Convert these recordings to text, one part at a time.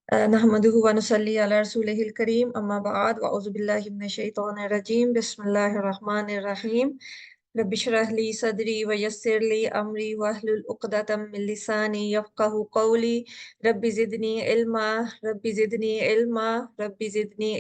नहमदुहु व नुसल्ली अला रसूलिहिल करीम अम्मा बाद व औज़ु बिल्लाहि मिनश शैतानिर रजीम बिस्मिल्लाहिर रहमानिर रहीम रब्बि इश्रह ली सदरी व यस्सिर ली अमरी वहलुल उक़दतम मिन लिसानी यफ़क़हू क़ौली रब्बि ज़िदनी इल्मा रब्बि ज़िदनी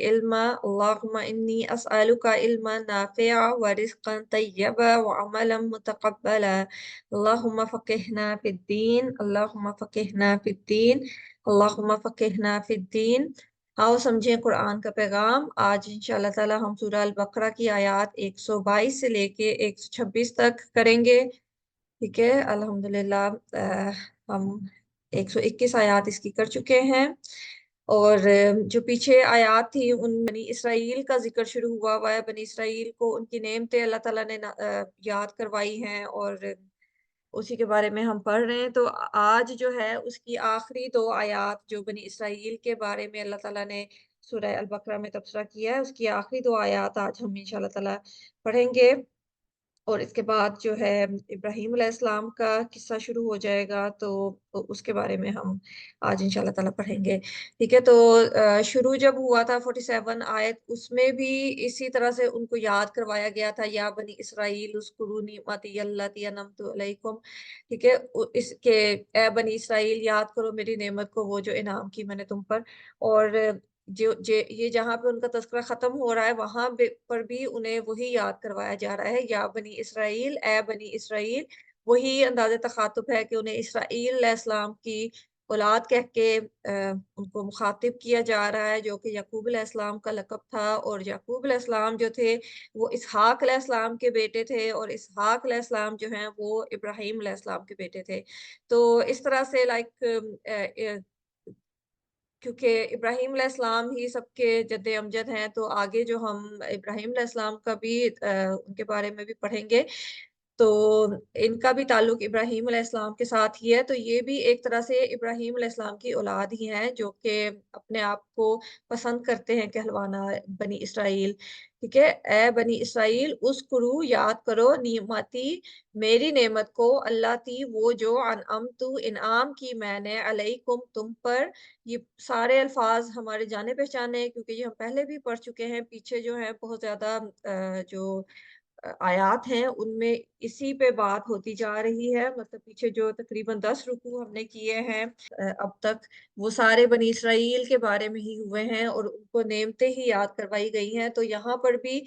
इल्मा अल्लाहुम्मा इन्नी अस्अलुका इल्मन नाफ़िअ व रिज़्क़न तय्यबा व अमलन मुतक़ब्बला अल्लाहुम्मा फ़क़िहना फ़िद्दीन अल्लाहुम्मा फ़क़िहना फ़िद्दीन अल्लाहुम्मा फ़क़िहना फ़िद्दीन। आओ समझें कुरान का पैगाम। आज इंशाअल्लाह ताला हम सूरह अल बकरा की आयत 122 से लेके 126 तक करेंगे। ठीक है, अल्हम्दुलिल्लाह। हम 121 आयत इसकी कर चुके हैं और जो पीछे आयत थी उन बनी इसराइल का जिक्र शुरू हुआ है। बनी इसराइल को उनकी नेमतें अल्लाह ताला ने याद करवाई हैं और उसी के बारे में हम पढ़ रहे हैं। तो आज जो है उसकी आखिरी दो आयत जो बनी इसराइल के बारे में अल्लाह ताला ने सूरह अल बकरा में तबसरा किया है, उसकी आखिरी दो आयत आज हम इंशाअल्लाह ताला पढ़ेंगे। और इसके बाद जो है इब्राहीम अलैहिस्सलाम का किस्सा शुरू हो जाएगा, तो उसके बारे में हम आज इंशाल्लाह ताला पढ़ेंगे। ठीक है, तो शुरू जब हुआ था 47 आयत, उसमें भी इसी तरह से उनको याद करवाया गया था, या बनी इसराइल उज़्कुरू निअमती अल्लती अनअमतु अलैकुम। ठीक है, इसके ए बनी इसराइल याद करो मेरी नेमत को, वो जो इनाम की मैंने तुम पर। और जो ये जहाँ पे उनका तज़किरा ख़त्म हो रहा है वहाँ पर भी उन्हें वही याद करवाया जा रहा है, या बनी इसराइल, ए बनी इसराइल। वही अंदाज़े तख़ातुब है कि उन्हें इसराइल अलैहिस्सलाम की औलाद कह के उनको मुखातिब किया जा रहा है, जो कि याकूब अलैहिस्सलाम का लक़ब था। और याकूब अलैहिस्सलाम जो थे वो इसहाक अलैहिस्सलाम के बेटे थे, और इसहाक अलैहिस्सलाम जो हैं वो इब्राहीम अलैहिस्सलाम के बेटे थे। तो इस तरह से क्योंकि इब्राहीम अलैहिस्सलाम ही सबके जद्द अमजद हैं, तो आगे जो हम इब्राहीम अलैहिस्सलाम का भी उनके बारे में भी पढ़ेंगे, तो इनका भी ताल्लुक इब्राहीम अलैहिस्सलाम के साथ ही है। तो ये भी एक तरह से इब्राहीम अलैहिस्सलाम की औलाद ही हैं, जो कि अपने आप को पसंद करते हैं कहलवाना बनी इसराइल। ठीक है, ए बनी इसराइल उज़्कुरू याद करो निअमती मेरी नेमत को, अल्लाह ती वो जो अनअमतु इनाम की मैंने अलैकुम तुम पर। ये सारे अल्फाज हमारे जाने पहचाने हैं, क्योंकि ये हम पहले भी पढ़ चुके हैं। पीछे जो है बहुत ज्यादा जो आयात हैं उनमें इसी पे बात होती जा रही है। मतलब पीछे जो तकरीबन 10 रुकू हमने किए हैं अब तक, वो सारे बनी इसराइल के बारे में ही हुए हैं और उनको नेमतें ही याद करवाई गई हैं। तो यहाँ पर भी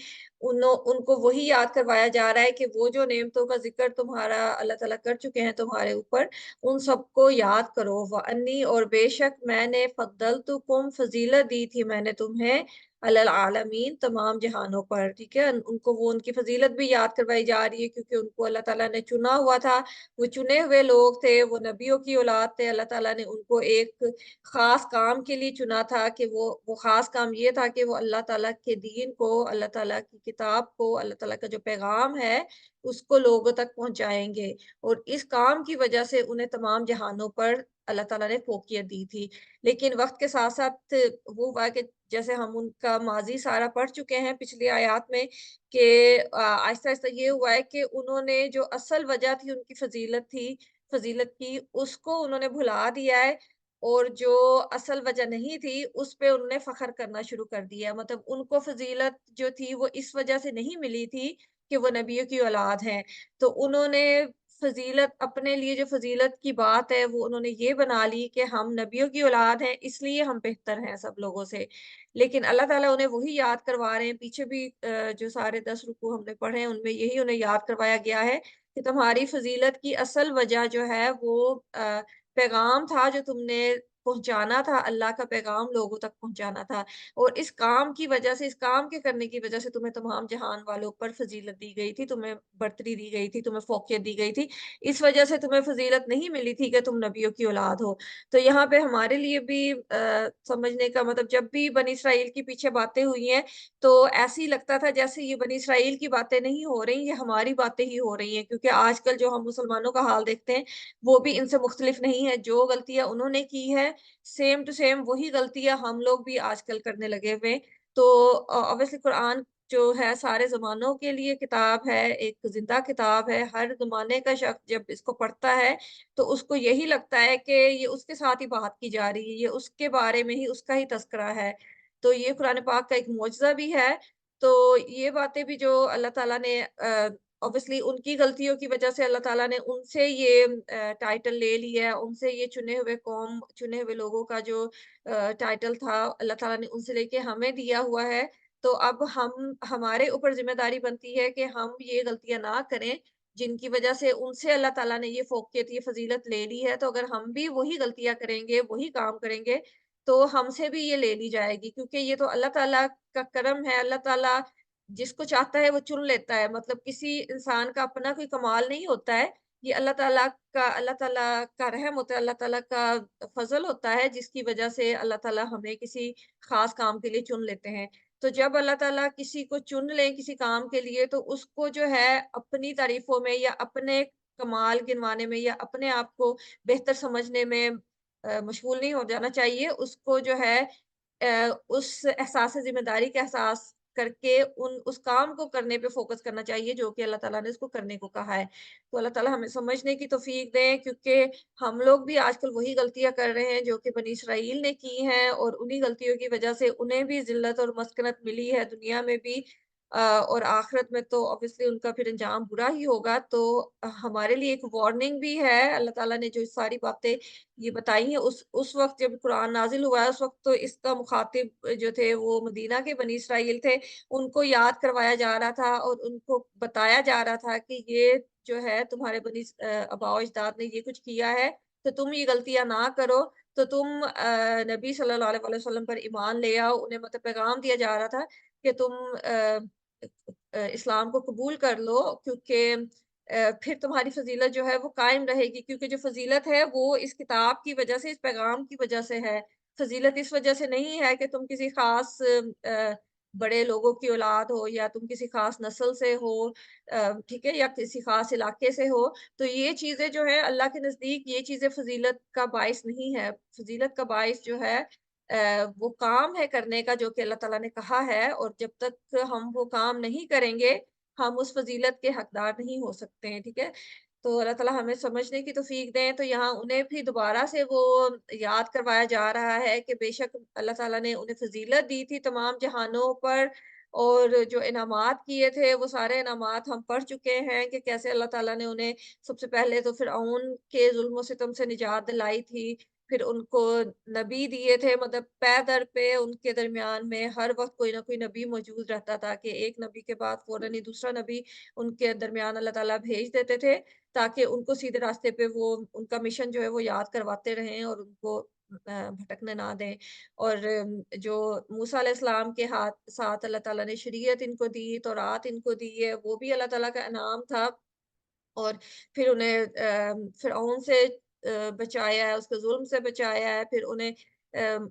उनको वही याद करवाया जा रहा है कि वो जो नेमतों का जिक्र तुम्हारा अल्लाह ताला कर चुके हैं तुम्हारे ऊपर, उन सबको याद करो। व अन्नी और बेशक मैंने फद्दलतुकुम फजीलत दी थी मैंने तुम्हें अलल आलमीन तमाम जहानों पर। ठीक है, उनको वो उनकी फजीलत भी याद करवाई जा रही है, क्योंकि उनको अल्लाह ताला ने चुना हुआ था। वो चुने हुए लोग थे, वो नबियों की औलाद थे। अल्लाह ताला ने उनको एक खास काम के लिए चुना था कि वो खास काम ये था कि वो अल्लाह ताला के दीन को, अल्लाह ताला की किताब को, अल्लाह ताला का जो पैगाम है उसको लोगों तक पहुंचाएंगे। और इस काम की वजह से उन्हें तमाम जहानों पर अल्लाह ताला ने फोकियत दी थी। लेकिन वक्त के साथ साथ वो हुआ कि जैसे हम उनका माजी सारा पढ़ चुके हैं पिछली आयत में, कि आहिस्ता आहिस्ता ये हुआ है कि उन्होंने जो असल वजह थी उनकी फजीलत की, उसको उन्होंने भुला दिया है। और जो असल वजह नहीं थी उस पे उन्होंने फख्र करना शुरू कर दिया। मतलब उनको फजीलत जो थी वो इस वजह से नहीं मिली थी कि वो नबियों की औलाद हैं। तो उन्होंने फजीलत, अपने लिए जो फजीलत की बात है वो उन्होंने ये बना ली कि हम नबियों की औलाद हैं इसलिए हम बेहतर हैं सब लोगों से। लेकिन अल्लाह ताला उन्हें वही याद करवा रहे हैं। पीछे भी जो सारे 10 रुकू हमने पढ़े हैं उनमें यही उन्हें याद करवाया गया है कि तुम्हारी फजीलत की असल वजह जो है वो पैगाम था जो तुमने पहुंचाना था, अल्लाह का पैगाम लोगों तक पहुंचाना था। और इस काम की वजह से, इस काम के करने की वजह से तुम्हें तमाम जहान वालों पर फजीलत दी गई थी, तुम्हें बर्तरी दी गई थी, तुम्हें फौकियत दी गई थी। इस वजह से तुम्हें फजीलत नहीं मिली थी कि तुम नबियों की औलाद हो। तो यहाँ पे हमारे लिए भी समझने का मतलब, जब भी बनी इसराइल की पीछे बातें हुई हैं तो ऐसे ही लगता था जैसे ये बनी इसराइल की बातें नहीं हो रही, ये हमारी बातें ही हो रही हैं। क्योंकि आजकल जो हम मुसलमानों का हाल देखते हैं वो भी इनसे मुख्तलिफ नहीं है। जो गलतियां उन्होंने की है सेम टू सेम वही गलतियां हम लोग भी आजकल करने लगे हुए हैं। तो ऑब्वियसली कुरान जो है सारे ज़मानों के लिए किताब है, एक ज़िंदा किताब है। हर ज़माने का शख़्स जब इसको पढ़ता है, तो उसको यही लगता है कि ये उसके साथ ही बात की जा रही है, ये उसके बारे में ही उसका ही तज़किरा है। तो ये कुरान पाक का एक मुअजिज़ा भी है। तो ये बातें भी जो अल्लाह ताला ने ऑब्वियसली उनकी गलतियों की वज़ह से अल्लाह ताला ने उनसे ये टाइटल ले लिया है, उनसे ये चुने हुए कौम, चुने हुए लोगों का जो टाइटल था, अल्लाह ताला ने उनसे लेके हमें दिया हुआ है। तो अब हमारे ऊपर ज़िम्मेदारी बनती है कि हम ये गलतियाँ ना करें, जिनकी वज़ह से उनसे अल्लाह ताला ने ये फ़ोक़ियत, ये फ़ज़ीलत ले ली है। तो अगर हम भी वही गलतियाँ करेंगे, वही काम करेंगे, तो हमसे भी ये ले ली जाएगी, क्योंकि ये तो अल्लाह ताला का करम है। अल्लाह ताला जिसको चाहता है वो चुन लेता है। मतलब किसी इंसान का अपना कोई कमाल नहीं होता है। ये अल्लाह ताला का रहम होता है, अल्लाह ताला का फ़ज़ल होता है, जिसकी वज़ह से अल्लाह ताला हमें किसी ख़ास काम के लिए चुन लेते हैं। तो जब अल्लाह ताला किसी को चुन लें किसी काम के लिए, तो उसको जो है अपनी तारीफ़ों में या अपने कमाल गिनवाने में या अपने आप को बेहतर समझने में मशगूल नहीं हो जाना चाहिए। उसको जो है उस एहसास ज़िम्मेदारी का एहसास करके उस काम को करने पे फ़ोकस करना चाहिए, जो कि अल्लाह ताला ने उसको करने को कहा है। तो अल्लाह ताला हमें समझने की तौफ़ीक दें, क्योंकि हम लोग भी आजकल वही गलतियाँ कर रहे हैं जो कि बनी इसराइल ने की हैं, और उन्हीं गलतियों की वज़ह से उन्हें भी ज़िल्लत और मस्कनत मिली है दुनिया में भी, और आखिरत में तो ऑब्वियसली उनका फिर अंजाम बुरा ही होगा। तो हमारे लिए एक वार्निंग भी है। अल्लाह ताला ने जो सारी बातें ये बताई हैं, उस वक़्त जब कुरान नाज़िल हुआ है, उस वक़्त तो इसका मुख़ातिब जो थे वो मदीना के बनी इसराइल थे। उनको याद करवाया जा रहा था और उनको बताया जा रहा था कि ये जो है तुम्हारे आबाओ-अजदाद ने ये कुछ किया है, तो तुम ये गलतियाँ ना करो। तो तुम नबी सल्लल्लाहु अलैहि वसल्लम पर ईमान ले आओ। उन्हें मतलब पैगाम दिया जा रहा था कि तुम इस्लाम को कबूल कर लो, क्योंकि फिर तुम्हारी फ़ज़ीलत जो है वो कायम रहेगी, क्योंकि जो फ़ज़ीलत है वो इस किताब की वज़ह से, इस पैगाम की वज़ह से है। फ़ज़ीलत इस वज़ह से नहीं है कि तुम किसी ख़ास बड़े लोगों की औलाद हो या तुम किसी ख़ास नस्ल से हो, ठीक है? या किसी ख़ास इलाके से हो। तो ये चीज़ें जो है अल्लाह के नज़दीक ये चीज़ें फ़ज़ीलत का बाइस नहीं है। फ़ज़ीलत का बाइस जो है वो काम है करने का जो कि अल्लाह ताला ने कहा है, और जब तक हम वो काम नहीं करेंगे, हम उस फ़ज़ीलत के हकदार नहीं हो सकते हैं, ठीक है? तो अल्लाह ताला हमें समझने की तौफ़ीक दें। तो यहाँ उन्हें भी दोबारा से वो याद करवाया जा रहा है कि बेशक अल्लाह ताला ने उन्हें फ़ज़ीलत दी थी तमाम जहानों पर, और जो इनामात किए थे, वो सारे इनामात हम पढ़ चुके हैं कि कैसे अल्लाह ताला ने उन्हें सबसे पहले तो फ़िरऔन के ज़ुल्म और सितम से निजात दिलाई थी। फिर उनको नबी दिए थे, मतलब पै दर पे उनके दरमियान में हर वक़्त कोई ना कोई नबी मौजूद रहता था कि एक नबी के बाद फ़ौरन ही दूसरा नबी उनके दरमियान अल्लाह ताला भेज देते थे, ताकि उनको सीधे रास्ते पे वो उनका मिशन जो है वो याद करवाते रहें और उनको भटकने ना दें। और जो मूसा अलैहिस्सलाम के साथ अल्लाह ताला ने शरीयत इनको दी, तौरात इनको दी है, वो भी अल्लाह ताला का इनाम था। और फिर उन्हें फ़िरऔन से बचाया है, उसके ज़ुल्म से बचाया है। फिर उन्हें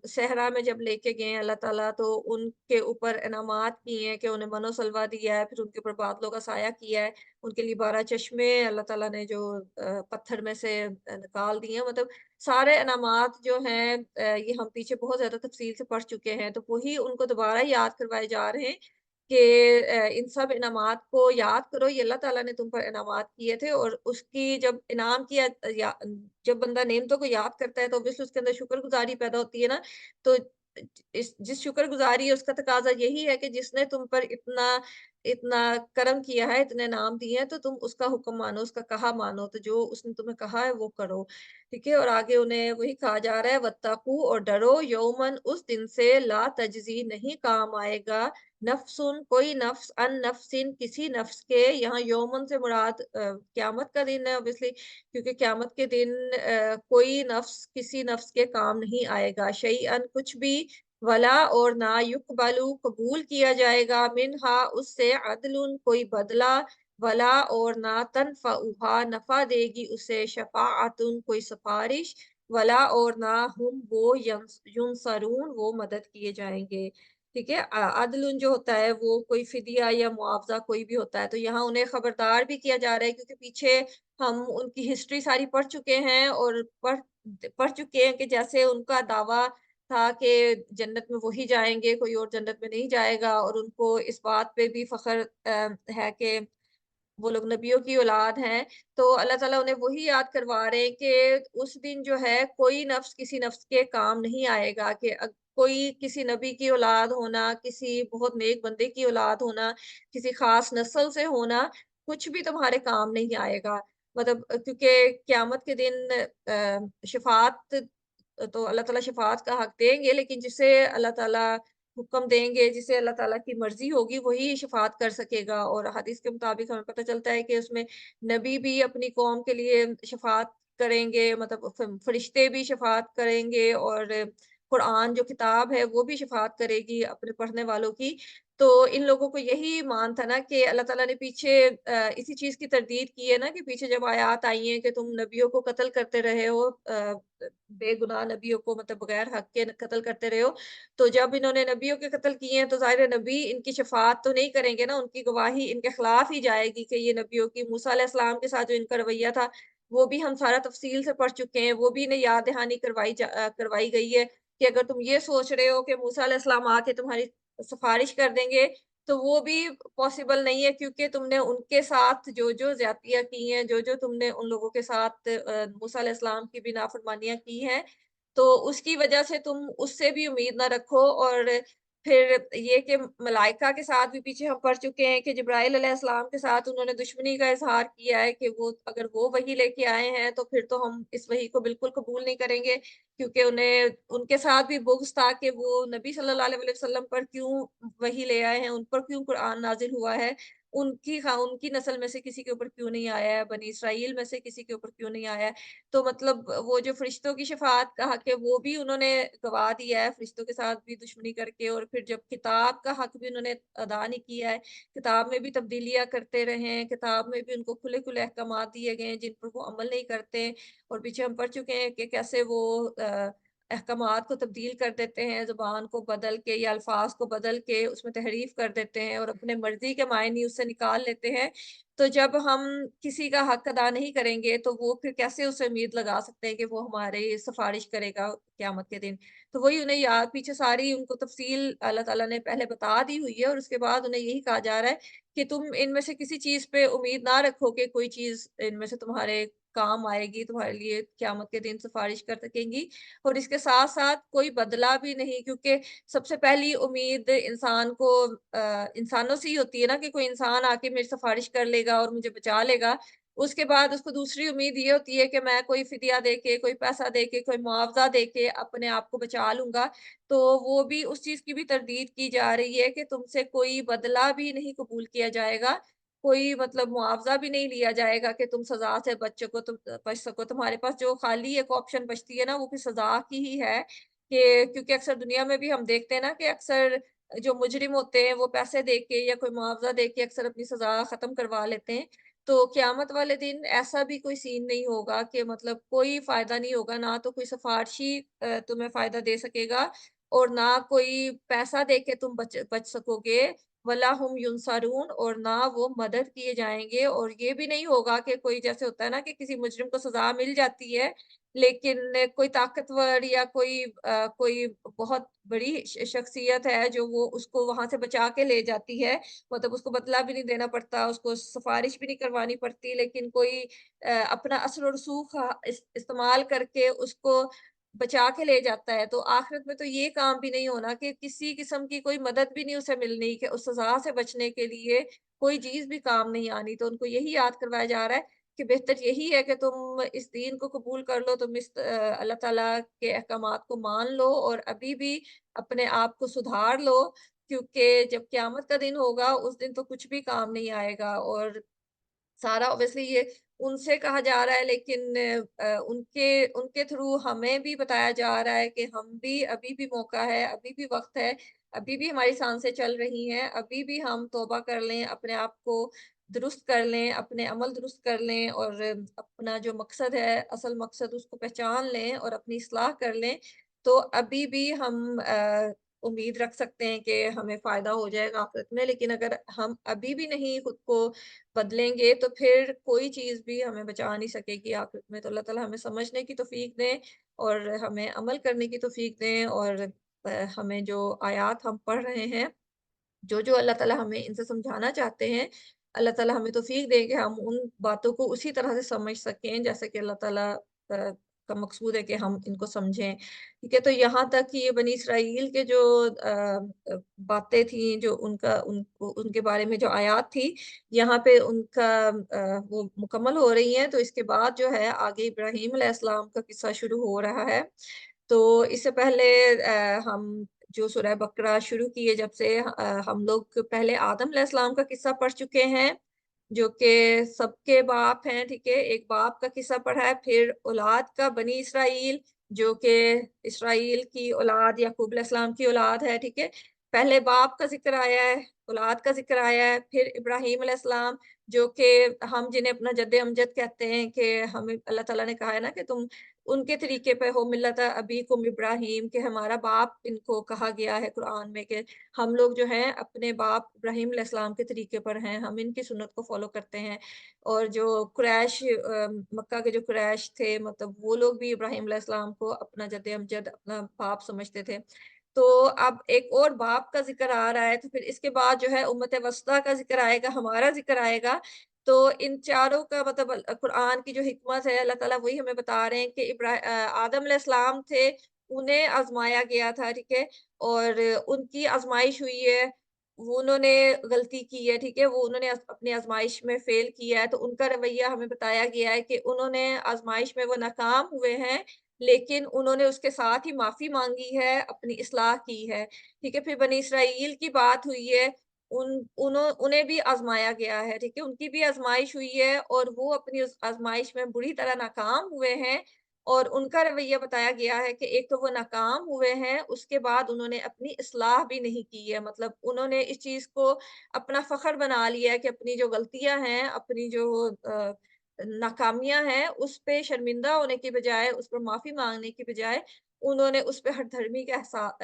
सहरा में जब लेके गए हैं अल्लाह ताला, तो उनके ऊपर इनामात किए हैं कि उन्हें मनो-सल्वा दिया है, फिर उनके ऊपर बादलों का साया किया है, उनके लिए 12 चश्मे अल्लाह ताला ने जो पत्थर में से निकाल दिए हैं। मतलब सारे इनामात जो हैं ये हम पीछे बहुत ज़्यादा तफ़सील से पढ़ चुके हैं, तो वही उनको दोबारा याद करवाए जा रहे हैं कि इन सब इनामात को याद करो, ये अल्लाह ताला ने तुम पर इनामात किए थे, और उसकी जब इनाम किया या जब बंदा नेमतों को याद करता है, तो ऑब्वियसली उसके अंदर शुक्रगुज़ारी पैदा होती है ना। तो इस जिस शुक्रगुज़ारी है उसका तकाज़ा यही है कि जिसने तुम पर इतना इतना करम किया है, इतने इनाम दिए हैं, तो तुम उसका हुक्म मानो, उसका कहा मानो, तो जो उसने तुम्हें कहा है वो करो, ठीक है? और आगे उन्हें वही कहा जा रहा है, वत्तकू, और डरो, यौमन, उस दिन से, ला तजज़ी, नहीं काम आएगा, नफ़्सुन, कोई नफ़्स, अन नफ़्सिन, किसी नफ़्स के। यहाँ यौमन से मुराद क़यामत का दिन है ऑब्वियसली, क्योंकि क़यामत के दिन कोई नफ़्स किसी नफ़्स के काम नहीं आएगा, शैअन, कुछ भी, वला, और ना, युक़बलु, कबूल किया जाएगा, मिनहा, उससे, अदलुन, कोई बदला, वला, और ना, तनफ़उहा, नफ़ा देगी उसे, शफ़ाअतुन, कोई सिफ़ारिश, वला, और ना, हुम, वो, युनसरून, वो मदद किए जाएँगे। ठीक है? अदलुन जो होता है वो कोई फ़िदिया या मुआवज़ा कोई भी होता है, तो यहाँ उन्हें खबरदार भी किया जा रहा है, क्योंकि पीछे हम उनकी हिस्ट्री सारी पढ़ चुके हैं, और पढ़ पढ़ चुके हैं कि जैसे उनका दावा था कि जन्नत में वही जाएँगे, कोई और जन्नत में नहीं जाएगा और उनको इस बात पे भी फ़ख्र है कि वो लोग नबियों की औलाद हैं, तो अल्लाह ताला उन्हें वही याद करवा रहे हैं कि उस दिन जो है कोई नफ्स किसी नफ्स के काम नहीं आएगा कि कोई किसी नबी की औलाद होना, किसी बहुत नेक बंदे की औलाद होना, किसी खास नस्ल से होना, कुछ भी तुम्हारे काम नहीं आएगा। मतलब क्योंकि क़यामत के दिन शफ़ाअत तो अल्लाह ताला शफ़ाअत का हक देंगे, लेकिन जिसे अल्लाह ताला हुक्म देंगे, जिसे अल्लाह ताला की मर्ज़ी होगी वही शफ़ाअत कर सकेगा और हदीस के मुताबिक हमें पता चलता है कि उसमें नबी भी अपनी कौम के लिए शफ़ाअत करेंगे, मतलब फ़रिश्ते भी शफ़ाअत करेंगे और कुरान जो किताब है वो भी शफ़ाअत करेगी अपने पढ़ने वालों की। तो इन लोगों को यही ईमान था ना कि अल्लाह ताला ने पीछे इसी चीज़ की तरदीद की है ना कि पीछे जब आयत आई है कि तुम नबियों को कत्ल करते रहे हो, बेगुनाह नबियों को मतलब बगैर हक के कत्ल करते रहे हो। तो जब इन्होंने नबियों के कत्ल किए हैं तो ज़ाहिर है नबी इनकी शफ़ाअत तो नहीं करेंगे ना, उनकी गवाही इनके खिलाफ ही जाएगी कि ये नबियों की मूसा अलैहिस्सलाम के साथ जो इनका रवैया था, वो भी हम सारा तफ़सील से पढ़ चुके हैं, वो भी इन्हें याद दहानी करवाई गई है कि अगर तुम ये सोच रहे हो कि मूसा अलैहिस्सलाम आके तुम्हारी सिफ़ारिश कर देंगे, तो वो भी पॉसिबल नहीं है क्योंकि तुमने उनके साथ जो-जो ज़्यादतियाँ की हैं, जो-जो तुमने उन लोगों के साथ मूसा अलैहिस्सलाम की भी नाफ़रमानियाँ की हैं, तो उसकी वजह से तुम उससे भी उम्मीद ना रखो और फिर ये कि मलाइका के साथ भी पीछे हम पढ़ चुके हैं कि जिब्राइल अलैहिस्सलाम के साथ उन्होंने दुश्मनी का इज़हार किया है कि वो अगर वो वही लेके आए हैं, तो फिर तो हम इस वही को बिल्कुल कबूल नहीं करेंगे क्योंकि उन्हें उनके साथ भी बुग़्ज़ था कि वो नबी सल्लल्लाहु अलैहि वसल्लम पर क्यों वही ले आए हैं, उन पर क्यों कुरान नाज़िल हुआ है, उनकी नस्ल में से किसी के ऊपर क्यों नहीं आया है, बनी इसराइल में से किसी के ऊपर क्यों नहीं आया है। तो मतलब वो जो फ़रिश्तों की शफ़ाअत का हक़ है, वो भी उन्होंने गँवा दिया है, फ़रिश्तों के साथ भी दुश्मनी करके और फिर जब किताब का हक़ भी उन्होंने अदा नहीं किया है, किताब में भी तब्दीलियाँ करते रहे हैं, किताब में भी उनको खुले-खुले अहकामात दिए गए हैं, जिन पर वो अमल नहीं करते और पीछे हम पढ़ चुके हैं कि कैसे वो अहकामात को तब्दील कर देते हैं, ज़ुबान को बदल के या अल्फ़ाज़ को बदल के उसमें तहरीफ़ कर देते हैं और अपने मर्ज़ी के मायने उससे निकाल लेते हैं। तो जब हम किसी का हक़ अदा नहीं करेंगे, तो वो फिर कैसे उससे उम्मीद लगा सकते हैं कि वो हमारी सिफ़ारिश करेगा क़यामत के दिन। तो वही उन्हें याद पीछे सारी उनको तफ़सील अल्लाह ताला ने पहले बता दी हुई है और उसके बाद उन्हें यही कहा जा रहा है कि तुम इनमें से किसी चीज़ पे उम्मीद ना रखो कि कोई चीज़ इनमें से तुम्हारे काम आएगी, तुम्हारे लिए क़यामत के दिन सिफ़ारिश कर सकेंगी और इसके साथ-साथ कोई बदला भी नहीं क्योंकि सबसे पहली उम्मीद इंसान को इंसानों से ही होती है ना कि कोई इंसान आके मेरी सिफ़ारिश कर लेगा और मुझे बचा लेगा। उसके बाद उसको दूसरी उम्मीद ये होती है कि मैं कोई फ़िदया दे के, कोई पैसा दे के, कोई मुआवज़ा दे के अपने आप को बचा लूँगा। तो वो भी उस चीज़ की भी तरदीद की जा रही है कि तुमसे कोई बदला भी नहीं कबूल किया जाएगा, कोई मतलब मुआवज़ा भी नहीं लिया जाएगा कि तुम सज़ा से बच सको। तुम्हारे पास जो खाली एक ऑप्शन बचती है ना, वो फिर सज़ा की ही है कि क्योंकि अक्सर दुनिया में भी हम देखते हैं ना कि अक्सर जो मुजरिम होते हैं, वो पैसे दे के या कोई मुआवज़ा दे के अक्सर अपनी सज़ा ख़त्म करवा लेते हैं। तो क़यामत वाले दिन ऐसा भी कोई सीन नहीं होगा कि मतलब कोई फ़ायदा नहीं होगा, ना तो कोई सिफ़ारिशी तुम्हें फ़ायदा दे सकेगा और ना कोई पैसा दे के तुम बच बच सकोगे, वला हुम युनसरून और ना वो मदद किए जाएँगे और ये भी नहीं होगा कि कोई जैसे होता है ना कि किसी मुजरिम को सज़ा मिल जाती है, लेकिन कोई ताकतवर या कोई बहुत बड़ी शख्सियत है जो वो उसको वहाँ से बचा के ले जाती है, मतलब उसको बदला भी नहीं देना पड़ता, उसको सिफ़ारिश भी नहीं करवानी पड़ती, लेकिन कोई अपना असर और रसूख इस्तेमाल करके उसको बचा के ले जाता है। तो आखिरत में तो ये काम भी नहीं होना कि किसी किस्म की कोई मदद भी नहीं उसे मिलनी कि उस सज़ा से बचने के लिए कोई चीज़ भी काम नहीं आनी। तो उनको यही याद करवाया जा रहा है कि बेहतर यही है कि तुम इस दीन को कबूल कर लो, तुम अल्लाह ताला के अहकामात को मान लो और अभी भी अपने आप को सुधार लो, क्योंकि जब क़यामत का दिन होगा, उस दिन तो कुछ भी काम नहीं आएगा और सारा ऑब्वियसली ये उनसे कहा जा रहा है लेकिन उनके उनके थ्रू हमें भी बताया जा रहा है कि हम भी अभी भी मौका है, अभी भी वक़्त है, अभी भी हमारी सांसें चल रही हैं, अभी भी हम तौबा कर लें, अपने आप को दुरुस्त कर लें, अपने अमल दुरुस्त कर लें और अपना जो मकसद है, असल मकसद उसको पहचान लें और अपनी इस्लाह कर लें, तो अभी भी हम उम्मीद रख सकते हैं कि हमें फ़ायदा हो जाएगा आखिरत में। लेकिन अगर हम अभी भी नहीं खुद को बदलेंगे तो फिर कोई चीज़ भी हमें बचा नहीं सकेगी आखिरत में। तो अल्लाह ताला हमें समझने की तौफ़ीक दें اور हमें अमल करने की तौफ़ीक दें और हमें जो आयात हम पढ़ रहे हैं, जो-जो अल्लाह ताला हमें इनसे समझाना चाहते हैं, अल्लाह ताला हमें तौफ़ीक दे कि हम उन बातों को उसी तरह से समझ सकें, जैसे कि अल्लाह ताला का मकसूद है कि हम इनको समझें। ठीक है? तो यहाँ तक कि ये बनी इसराइल के जो बातें थी, जो उनका उनको उनके बारे में जो आयात थी, यहाँ पे उनका वो मुकम्मल हो रही हैं, तो इसके बाद जो है आगे इब्राहीम अलैहिस्सलाम का किस्सा शुरू हो रहा है। तो इससे पहले हम जो सूरह बकरा शुरू किए जब से हम लोग पहले आदम अलैहिस्सलाम का किस्सा पढ़ चुके हैं, जो कि सबके बाप हैं, ठीक है? एक बाप का किस्सा पढ़ा है, फिर औलाद का बनी इसराइल, जो कि इसराइल की औलाद याकूब अलैहिस्सलाम की औलाद है, ठीक है? पहले बाप का ज़िक्र आया है, औलाद का ज़िक्र आया है, फिर इब्राहीम अलैहिस्सलाम जो कि हम जिन्हें अपना जद्द-ए-अमजद कहते हैं कि हमें अल्लाह ताला ने कहा है ना कि तुम उनके तरीके पे हो मिल्लत अबीकुम इब्राहीम कि हमारा बाप इनको कहा गया है कुरान में कि हम लोग जो हैं अपने बाप इब्राहीम अलैहिस्सलाम के तरीके पर हैं, हम इनकी सुन्नत को फ़ॉलो करते हैं। और जो कुरैश मक्का के जो कुरैश थे मतलब वो लोग भी इब्राहीम अलैहिस्सलाम को अपना जद्द-ए-अमजद अपना बाप समझते थे। तो अब एक और बाप का ज़िक्र आ रहा है, तो फिर इसके बाद जो है उम्मत वस्ता का ज़िक्र आएगा, हमारा ज़िक्र आएगा। तो इन चारों का मतलब कुरान की जो हिकमत है अल्लाह ताला वही हमें बता रहे हैं कि आदम अलैहिस्सलाम थे, उन्हें आज़माया गया था, ठीक है? और उनकी आज़माइश हुई है, वो उन्होंने गलती की है, ठीक है? वो उन्होंने अपनी आज़माइश में फ़ेल किया है, तो उनका रवैया हमें बताया गया है कि उन्होंने आज़माइश में वो नाकाम हुए हैं, लेकिन उन्होंने उसके साथ ही माफ़ी माँगी है, अपनी इस्लाह की है, ठीक है? फिर बनी इसराइल की बात हुई है, उन्हें भी आज़माया गया है, ठीक है? उनकी भी आज़माइश हुई है और वो अपनी उस आज़माइश में बुरी तरह नाकाम हुए हैं और उनका रवैया बताया गया है कि एक तो वो नाकाम हुए हैं, उसके बाद उन्होंने अपनी इस्लाह भी नहीं की है। मतलब उन्होंने इस चीज़ को अपना फ़ख्र बना लिया है कि अपनी जो गलतियाँ हैं, अपनी जो नाकामियाँ हैं, उस पे शर्मिंदा होने की बजाय, उस पर माफ़ी माँगने की बजाय, उन्होंने उस पे हठधर्मी का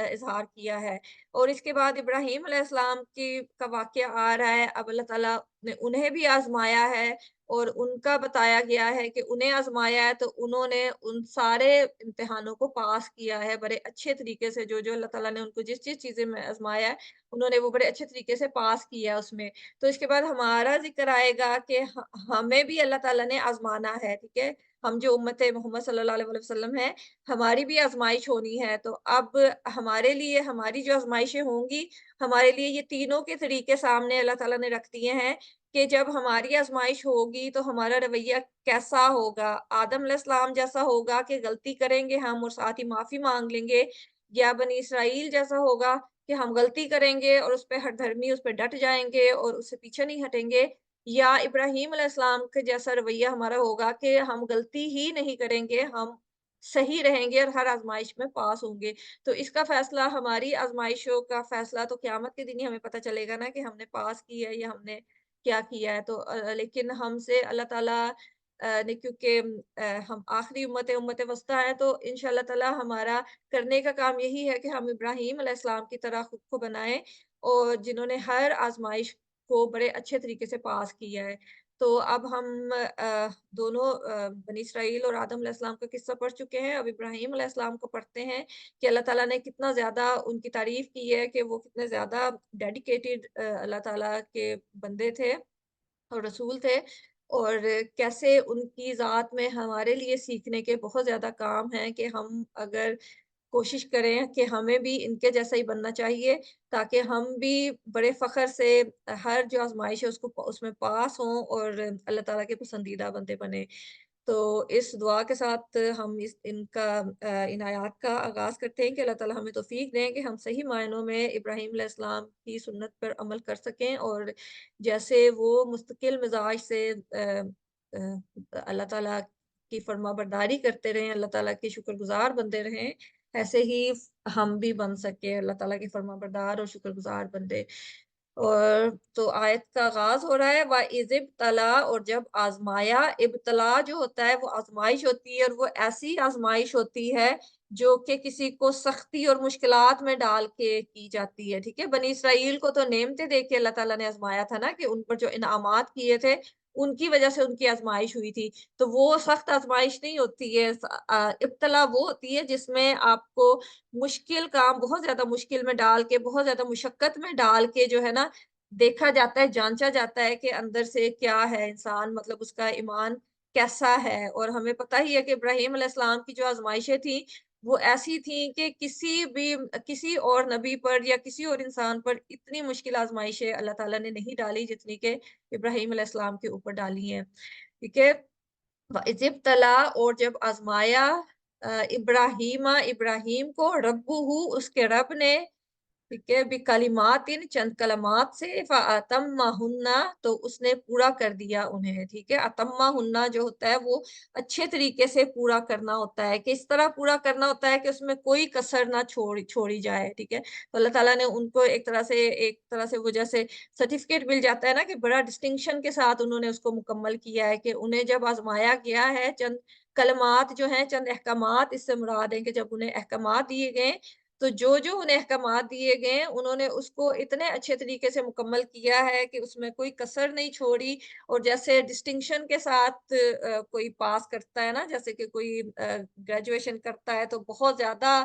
इज़हार किया है। और इसके बाद इब्राहीम अलैहिस्सलाम का वाक़या आ रहा है, अब अल्लाह ताला ने उन्हें भी आज़माया है और उनका बताया गया है कि उन्हें आज़माया है, तो उन्होंने उन सारे इम्तिहानों को पास किया है बड़े अच्छे तरीके से, जो-जो अल्लाह ताला ने उनको जिस-जिस चीज़ें में आज़माया है, उन्होंने वो बड़े अच्छे तरीके से पास किया है उसमें। तो इसके बाद हमारा ज़िक्र आएगा कि हमें भी अल्लाह ताला ने आज़माना है, ठीक है? हम जो उम्मत मोहम्मद सल्लल्लाहु अलैहि वसल्लम हैं, हमारी भी आज़माइश होनी है। तो अब हमारे लिए हमारी जो आज़माइशें होंगी, हमारे लिए ये तीनों के तरीके सामने अल्लाह ताला ने रख दिए हैं कि जब हमारी आज़माइश होगी तो हमारा रवैया कैसा होगा? आदम अलैहिस्सलाम जैसा होगा कि गलती करेंगे हम और साथ ही माफ़ी माँग लेंगे, या बनी इसराइल जैसा होगा कि हम गलती करेंगे और उस पे हठधर्मी उस पे डट जाएँगे और उससे पीछे नहीं हटेंगे, या इब्राहीम अलैहिस्सलाम के जैसा रवैया हमारा होगा कि हम गलती ही नहीं करेंगे, हम सही रहेंगे और हर आज़माइश में पास होंगे। तो इसका फ़ैसला हमारी आज़माइशों का फ़ैसला तो क़यामत के दिन ही हमें पता चलेगा ना कि हमने पास की है या हमने क्या किया है। तो लेकिन हमसे अल्लाह ताला ने क्योंकि हम आखिरी उम्मत है, उम्मत वस्ता है, तो इंशाअल्लाह ताला हमारा करने का काम यही है कि हम इब्राहीम अलैहिस्सलाम की तरह खुद को बनाएँ और जिन्होंने हर आज़माइश को बड़े अच्छे तरीके से पास किया है। तो अब हम दोनों बनी इसराइल और आदम अलैहिस्सलाम का किस्सा पढ़ चुके हैं, अब इब्राहीम अलैहिस्सलाम को पढ़ते हैं कि अल्लाह ताला ने कितना ज़्यादा उनकी तारीफ़ की है कि वो कितने ज़्यादा डेडिकेटेड अल्लाह ताला के बंदे थे और रसूल थे, और कैसे उनकी ज़ात में हमारे लिए सीखने के बहुत ज़्यादा काम हैं कि हम अगर कोशिश करें कि हमें भी इनके जैसा ही बनना चाहिए, ताकि हम भी बड़े फ़ख्र से हर जो आज़माइश है उसको उसमें पास हों और अल्लाह ताला के पसंदीदा बंदे बनें। तो इस दुआ के साथ हम इन आयात का आगाज़ करते हैं कि अल्लाह ताला हमें तौफ़ीक दें कि हम सही मायनों में इब्राहीम अलैहिस्सलाम की सुन्नत पर अमल कर सकें और जैसे वो मुस्तकिल मिज़ाज से अल्लाह ताला की फ़रमाबरदारी करते रहें, अल्लाह ताला के शुक्रगुज़ार बनते रहें, ऐसे ही हम भी बन सकें अल्लाह ताला के फ़रमाबरदार और शुक्रगुज़ार बंदे। और तो आयत का आगाज़ हो रहा है इज़ इब्तला, और जब आज़माया, इब्तला जो होता है वो आज़माइश होती है और वो ऐसी आज़माइश होती है जो कि किसी को सख्ती और मुश्किलात में डाल के की जाती है, ठीक है? बनी इसराइल को तो नेमतें दे के अल्लाह ताला ने आज़माया था ना कि उन पर जो इनामात किए थे, उनकी वज़ह से उनकी आज़माइश हुई थी। तो वो सख्त आज़माइश नहीं होती है, इब्तिला वो होती है जिसमें आपको मुश्किल काम बहुत ज़्यादा मुश्किल में डाल के, बहुत ज़्यादा मुशक्कत में डाल के जो है ना, देखा जाता है, जाँचा जाता है कि अंदर से क्या है इंसान, मतलब उसका ईमान कैसा है। और हमें पता ही है कि इब्राहीम अलैहिस्सलाम की जो आज़माइशें थी, वो ऐसी थी कि किसी और नबी पर या किसी और इंसान पर इतनी मुश्किल आज़माइशें अल्लाह ताला ने नहीं डाली जितनी कि इब्राहीम अलैहिस्सलाम के ऊपर डाली हैं। ठीक है? इज़िब तला, और जब आज़माया इब्राहीम को रब्बुहु, उसके रब ने, ठीक है, बिकलिमातिन, चंद कलमात से, फ़अतम्महुन्ना, तो उसने पूरा कर दिया उन्हें, ठीक है। अतम्महुन्ना जो होता है वो अच्छे तरीके से पूरा करना होता है, किस तरह पूरा करना होता है कि उसमें कोई कसर ना छोड़ी जाए, ठीक है। तो अल्लाह ताला ने उनको एक तरह से वो जैसे सर्टिफ़िकेट मिल जाता है ना, कि बड़ा डिस्टिंक्शन के साथ उन्होंने उसको मुकम्मल किया है, कि उन्हें जब आज़माया गया है, चंद कलमात जो हैं, चंद अहकामात, इससे मुराद है कि जब उन्हें अहकामात दिए गए, तो जो-जो उन्हें अहकामात दिए गए हैं, उन्होंने उसको इतने अच्छे तरीके से मुकम्मल किया है कि उसमें कोई कसर नहीं छोड़ी। और जैसे डिस्टिंक्शन के साथ कोई पास करता है ना, जैसे कि कोई ग्रेजुएशन करता है तो बहुत ज़्यादा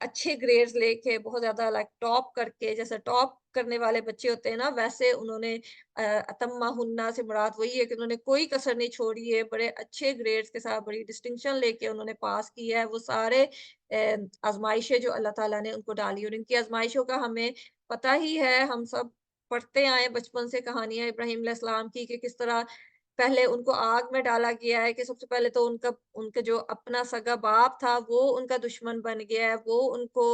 अच्छे ग्रेड्स लेके, बहुत ज़्यादा लाइक टॉप करके, जैसे टॉप करने वाले बच्चे होते हैं ना, वैसे उन्होंने अतम्मा हुन्ना से मुराद वही है कि उन्होंने कोई कसर नहीं छोड़ी है, बड़े अच्छे ग्रेड्स के साथ बड़ी डिस्टिंक्शन लेके उन्होंने पास किया है वो सारे आज़माइशें जो अल्लाह ताला ने उनको डाली। और इनकी आज़माइशों का हमें पता ही है, हम सब पढ़ते आए हैं बचपन से कहानियाँ इब्राहीम अलैहिस्सलाम की, कि किस तरह पहले उनको आग में डाला गया है, कि सबसे पहले तो उनका जो अपना सगा बाप था, वो उनका दुश्मन बन गया है, वो उनको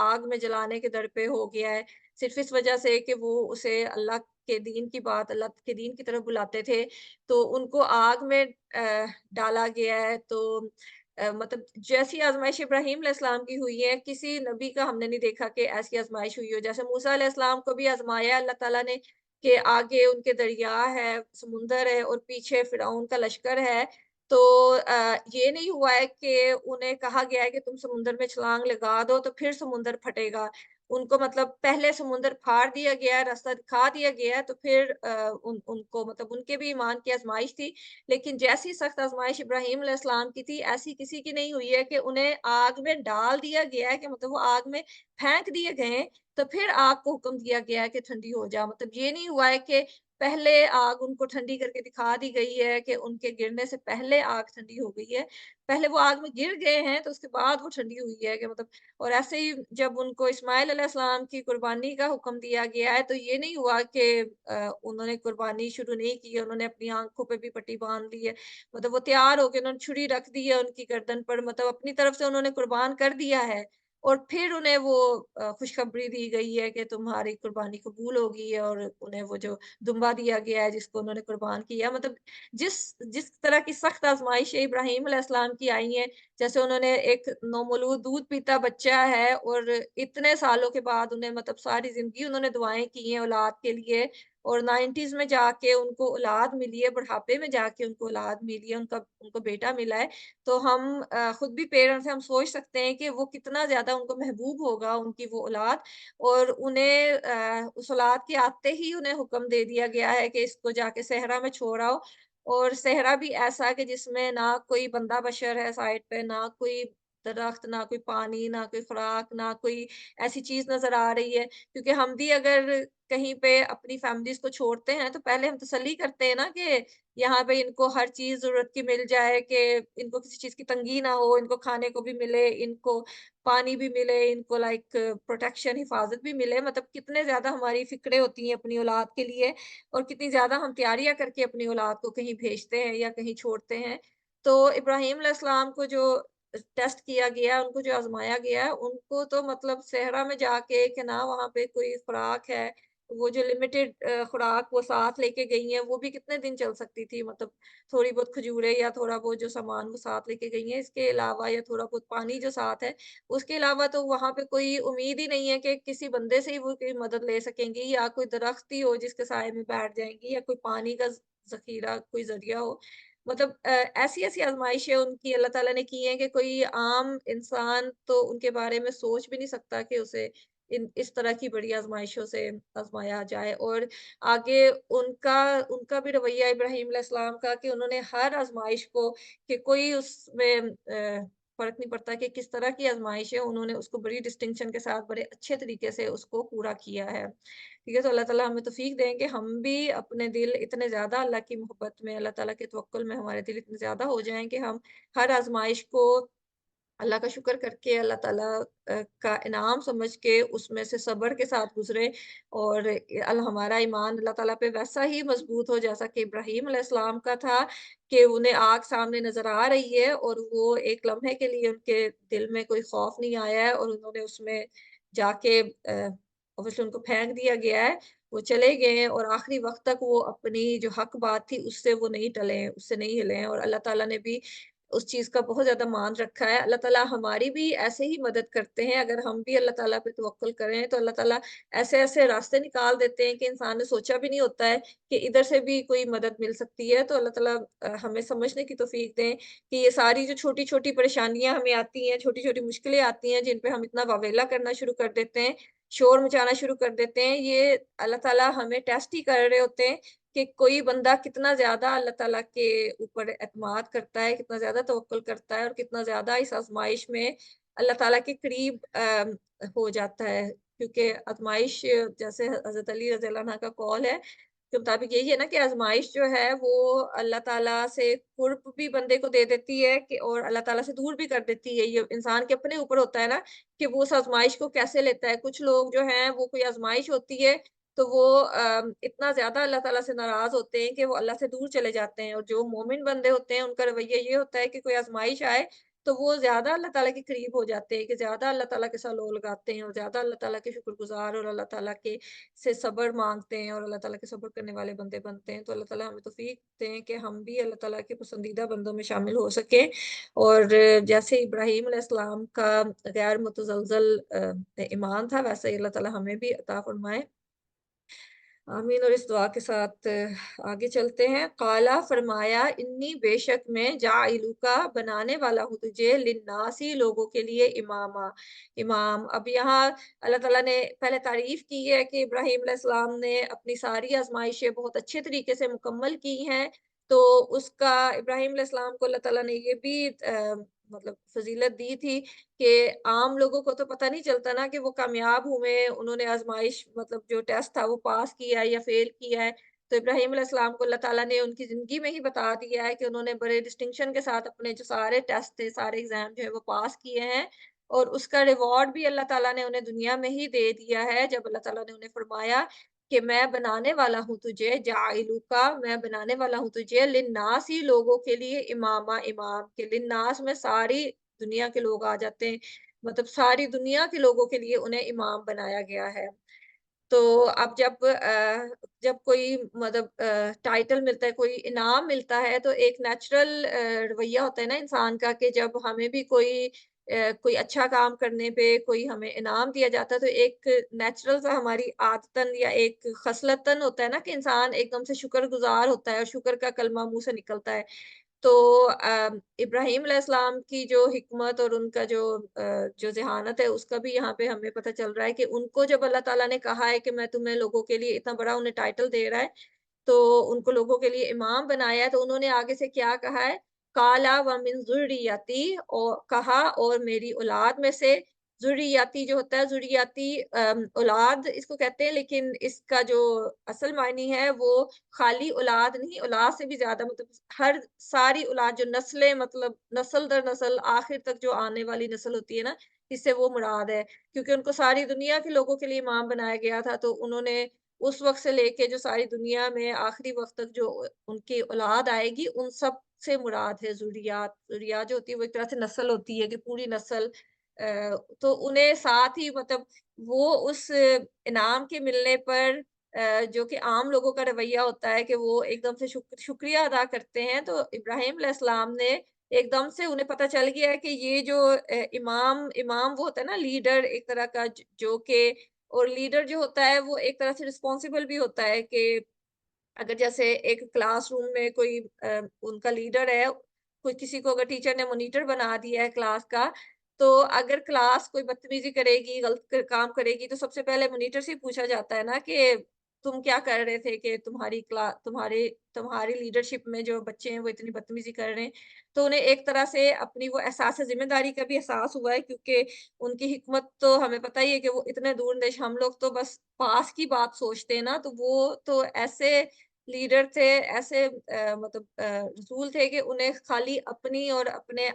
आग में जलाने के दर पे हो गया है, सिर्फ़ इस वज़ह से कि वो उसे अल्लाह के दीन की तरफ बुलाते थे, तो उनको आग में डाला गया है। तो मतलब जैसी आज़माइश इब्राहीम अलैहिस्सलाम की हुई है, किसी नबी का हमने नहीं देखा कि ऐसी आज़माइश हुई हो। जैसे मूसा अलैहिस्सलाम को भी आज़माया अल्लाह ताला ने, कि आगे उनके दरिया है, समुंदर है और पीछे फ़िरौन का लश्कर है। तो ये नहीं हुआ है कि उन्हें कहा गया है कि तुम समुंदर में छलांग लगा दो तो फिर समुंदर फटेगा। उनको मतलब पहले समुंदर फाड़ दिया गया है, रास्ता दिखा दिया गया है, तो फिर उनको मतलब उनके भी ईमान की आज़माइश थी। लेकिन जैसी सख्त आज़माइश इब्राहीम अलैहिस्सलाम की थी, ऐसी किसी की नहीं हुई है कि उन्हें आग में डाल दिया गया है, कि मतलब वो आग में फेंक दिए गए हैं, तो फिर आग को हुक्म दिया गया है कि ठंडी हो जा। मतलब ये नहीं हुआ है कि पहले आग उनको ठंडी करके दिखा दी गई है, कि उनके गिरने से पहले आग ठंडी हो गई है। पहले वो आग में गिर गए हैं, तो उसके बाद वो ठंडी हुई है, कि मतलब। और ऐसे ही जब उनको इस्माइल अलैहिस्सलाम की कुर्बानी का हुक्म दिया गया है, तो ये नहीं हुआ कि उन्होंने कुर्बानी शुरू नहीं की है, उन्होंने अपनी आँखों पे भी पट्टी बाँध ली है। मतलब वो तैयार हो गए, उन्होंने छुरी रख दी है उनकी गर्दन पर, मतलब अपनी तरफ से उन्होंने कुर्बान कर दिया है। और फिर उन्हें वो खुशखबरी दी गई है कि तुम्हारी कुर्बानी कबूल हो गई है, और उन्हें वो जो दुम्बा दिया गया है जिसको उन्होंने कुर्बान किया। मतलब जिस जिस तरह की सख्त आज़माइशें इब्राहीम अलैहिस्सलाम की आई हैं, जैसे उन्होंने एक नौमौलूद दूध पीता बच्चा है, और इतने सालों के बाद उन्हें मतलब सारी ज़िंदगी उन्होंने दुआएँ की हैं औलाद के लिए, और 90s में जाके उनको औलाद मिली है, बुढ़ापे में जाके उनको औलाद मिली है, उनका उनको बेटा मिला है। तो हम खुद भी पेरेंट्स हैं, हम सोच सकते हैं कि वो कितना ज़्यादा उनको महबूब होगा उनकी वो औलाद। और उन्हें उस औलाद के आते ही उन्हें हुक्म दे दिया गया है कि इसको जाके सहरा में छोड़ आओ। और सहरा भी ऐसा कि जिसमें ना कोई बंदा बशर है साइड पे, ना कोई दरख्त, ना कोई पानी, ना कोई खुराक, ना कोई ऐसी चीज़ नज़र आ रही है। क्योंकि हम भी अगर कहीं पे अपनी फैमिलीज़ को छोड़ते हैं, तो पहले हम तसल्ली करते हैं ना कि यहाँ पे इनको हर चीज़ ज़रूरत की मिल जाए, कि इनको किसी चीज़ की तंगी ना हो, इनको खाने को भी मिले, इनको पानी भी मिले, इनको लाइक प्रोटेक्शन, हिफ़ाज़त भी मिले। मतलब कितने ज़्यादा हमारी फ़िक्रें होती हैं अपनी औलाद के लिए, और कितनी ज़्यादा हम तैयारियाँ करके अपनी औलाद को कहीं भेजते हैं या कहीं छोड़ते हैं। तो इब्राहीम अलैहिस्सलाम को जो टेस्ट किया गया, उनको जो आज़माया गया है, उनको तो मतलब सहरा में जाके कि ना वहाँ पे कोई खुराक है, वो जो लिमिटेड खुराक वो साथ लेके गई हैं, वो भी कितने दिन चल सकती थी, मतलब थोड़ी बहुत खजूरें या थोड़ा बहुत जो सामान वो साथ लेके गई हैं, इसके अलावा या थोड़ा बहुत पानी जो साथ है, उसके अलावा तो वहाँ पे कोई उम्मीद ही नहीं है कि किसी बंदे से ही वो कोई मदद ले सकेंगी, या कोई दरख्त ही हो जिसके साए में बैठ जाएँगी, या कोई पानी का ज़ख़ीरा कोई ज़रिया हो। मतलब ऐसी-ऐसी आज़माइशें उनकी अल्लाह ताला ने की हैं कि कोई आम इंसान तो उनके बारे में सोच भी नहीं सकता कि उसे इस तरह की बड़ी आज़माइशों से आज़माया जाए। और आगे उनका उनका भी रवैया इब्राहीम अलैहिस्सलाम का कि उन्होंने हर आज़माइश को कि कोई उसमें फ़र्क नहीं पड़ता कि किस तरह की आज़माइश है, उन्होंने उसको बड़ी डिस्टिंक्शन के साथ बड़े अच्छे तरीके से उसको पूरा किया है। ठीक है, तो अल्लाह ताला हमें तौफ़ीक दें कि हम भी अपने दिल इतने ज़्यादा अल्लाह की मोहब्बत में, अल्लाह ताला के तवक्कुल में हमारे दिल इतने ज़्यादा हो जाएँ कि हम हर आज़माइश को अल्लाह का शुक्र करके अल्लाह ताला का इनाम समझ के उसमें से सब्र के साथ गुज़रे और हमारा ईमान अल्लाह ताला पे वैसा ही मज़बूत हो जैसा कि इब्राहीम अलैहिस्सलाम का था कि उन्हें आग सामने नज़र आ रही है और वो एक लम्हे के लिए उनके दिल में कोई खौफ नहीं आया है और उन्होंने उसमें जाके ऑब्वियसली उनको फेंक दिया गया है। वो चले गए हैं और आखिरी वक़्त तक वो अपनी जो हक़ बात थी उससे वो नहीं टले हैं, उससे नहीं हिले हैं और अल्लाह ताला ने भी उस चीज़ का बहुत ज़्यादा मान रखा है। अल्लाह ताला हमारी भी ऐसे ही मदद करते हैं, अगर हम भी अल्लाह ताला पे तवक्कुल करें, तो अल्लाह ताला ऐसे-ऐसे रास्ते निकाल देते हैं कि इंसान ने सोचा भी नहीं होता है कि इधर से भी कोई मदद मिल सकती है। तो अल्लाह ताला हमें समझने की तौफ़ीक दें कि ये सारी जो छोटी-छोटी परेशानियाँ हमें आती हैं, छोटी-छोटी मुश्किलें आती हैं, जिन पे हम इतना वावेला करना शुरू कर देते हैं, शोर मचाना शुरू कर देते हैं, ये अल्लाह ताला हमें टेस्ट ही कर रहे होते हैं कि कोई बंदा कितना ज़्यादा अल्लाह ताला के ऊपर एतमाद करता है, कितना ज़्यादा तवक्कुल करता है और कितना ज़्यादा इस आज़माइश में अल्लाह ताला के करीब हो जाता है। क्योंकि आज़माइश जैसे हज़रत अली रज़ियल्लाहु अन्हा का कौल है, के मुताबिक यही है ना कि आज़माइश जो है वो अल्लाह ताला से कुर्ब भी बंदे को दे देती है कि और अल्लाह ताला से दूर भी कर देती है। ये इंसान के अपने ऊपर होता है ना कि वो उस आज़माइश को कैसे लेता है। कुछ लोग जो हैं वो कोई आज़माइश होती है तो वो इतना ज़्यादा अल्लाह ताला से नाराज़ होते हैं कि वो अल्लाह से दूर चले जाते हैं और जो मोमिन बंदे होते हैं, उनका रवैया ये होता है कि कोई आज़माइश आए, तो वो ज़्यादा अल्लाह ताला के करीब हो जाते हैं कि ज़्यादा अल्लाह ताला के साथ लौ लगाते हैं और ज़्यादा अल्लाह ताला के शुक्रगुज़ार और अल्लाह ताला के से सब्र माँगते हैं और अल्लाह ताला के सब्र करने वाले बंदे बनते हैं। तो अल्लाह ताला हमें तौफ़ीक दें कि हम भी अल्लाह ताला के पसंदीदा बंदों में शामिल हो सकें और जैसे इब्राहीम अलैहिस्सलाम का गैर मुतज़लज़ल ईमान था, वैसे ही अल्लाह ताला हमें भी अता फ़रमाए। आमीन और इस दुआ के साथ आगे चलते हैं। काला फरमाया इन्नी बेशक मैं जाइलुका बनाने वाला हूँ तुझे लिन्नासी लोगों के लिए इमामा इमाम। अब यहाँ अल्लाह ताला ने पहले तारीफ़ की है कि इब्राहीम अलैहिस्सलाम ने अपनी सारी आज़माइशें बहुत अच्छे तरीके से मुकम्मल की हैं। तो उसका इब्राहीम अलैहिस्सलाम को अल्लाह ताला ने ये भी मतलब फ़ज़ीलत दी थी कि आम लोगों को तो पता नहीं चलता ना कि वो कामयाब हुए, उन्होंने आज़माइश मतलब जो टेस्ट था वो पास किया है या फ़ेल किया है। तो इब्राहीम अलैहिस्सलाम को अल्लाह ताला ने उनकी ज़िंदगी में ही बता दिया है कि उन्होंने बड़े डिस्टिंक्शन के साथ अपने जो सारे टेस्ट थे, सारे एग्ज़ाम जो है वो पास किए हैं और उसका रिवॉर्ड भी अल्लाह ताला ने उन्हें दुनिया में ही दे दिया है। जब अल्लाह ताला ने उन्हें फरमाया कि मैं बनाने वाला हूँ तुझे जाइलुका मैं बनाने वाला हूँ तुझे लिन्नासी लोगों के लिए इमामा इमाम के लिन्नास में सारी दुनिया के लोग आ जाते हैं। मतलब सारी दुनिया के लोगों के लिए उन्हें इमाम बनाया गया है। तो अब जब कोई मतलब टाइटल मिलता है, कोई इनाम मिलता है तो एक नेचुरल रवैया होता है ना इंसान का कि जब हमें भी कोई अच्छा काम करने पे कोई हमें इनाम दिया जाता है तो एक नेचुरल सा हमारी आदतन या एक खसलतन होता है ना कि इंसान एकदम से शुक्रगुज़ार होता है और शुक्र का कलमा मुँह से निकलता है। तो इब्राहीम अलैहिस्सलाम की जो हिकमत और उनका जो ज़हानत है, उसका भी यहाँ पे हमें पता चल रहा है कि उनको जब अल्लाह ताला ने कहा है कि मैं तुम्हें लोगों के लिए इतना बड़ा उन्हें टाइटल दे रहा है, तो उनको लोगों के लिए इमाम बनाया है, तो उन्होंने आगे से क्या कहा है, काला व मिन ज़ुर्रियती कहा और मेरी औलाद में से ज़ुर्रियती जो होता है ज़ुर्रियती औलाद इसको कहते हैं लेकिन इसका जो असल मायने है वो खाली औलाद नहीं, औलाद से भी ज़्यादा मतलब हर सारी औलाद जो नस्लें मतलब नस्ल दर नस्ल आखिर तक जो आने वाली नस्ल होती है ना, इससे वो मुराद है। क्योंकि उनको सारी दुनिया के लोगों के लिए इमाम बनाया गया था, तो उन्होंने उस वक़्त से लेके जो सारी दुनिया में आखिरी वक़्त तक जो उनकी औलाद आएगी, उन सब से मुराद है ज़ुर्रियात। ज़ुर्रियात जो होती है वो एक तरह से नस्ल होती है कि पूरी नस्ल तो उन्हें साथ ही मतलब वो उस इनाम के मिलने पर जो कि आम लोगों का रवैया होता है कि वो एकदम से शुक्रिया अदा करते हैं, तो इब्राहीम अलैहिस्सलाम ने एकदम से उन्हें पता चल गया है कि ये जो इमाम इमाम वो होता है ना लीडर एक तरह का जो कि और लीडर जो होता है वो एक तरह से रिस्पॉन्सिबल भी होता है कि अगर जैसे एक क्लासरूम में कोई उनका लीडर है, कोई किसी को अगर टीचर ने मॉनिटर बना दिया है क्लास का, तो अगर क्लास कोई बदतमीज़ी करेगी, गलत क काम करेगी, तो सबसे पहले मॉनिटर से ही पूछा जाता है ना कि तुम क्या कर रहे थे कि तुम्हारी लीडरशिप में जो बच्चे हैं, वो इतनी बदतमीज़ी कर रहे हैं। तो उन्हें एक तरह से अपनी वो एहसास ज़िम्मेदारी का भी एहसास हुआ है, क्योंकि उनकी हिकमत तो हमें पता ही है कि वो इतने दूरंदेश, हम लोग तो बस पास की बात सोचते हैं ना, तो वो तो ऐसे लीडर थे, ऐसे मतलब रसूल थे कि उन्हें खाली अपनी और अपने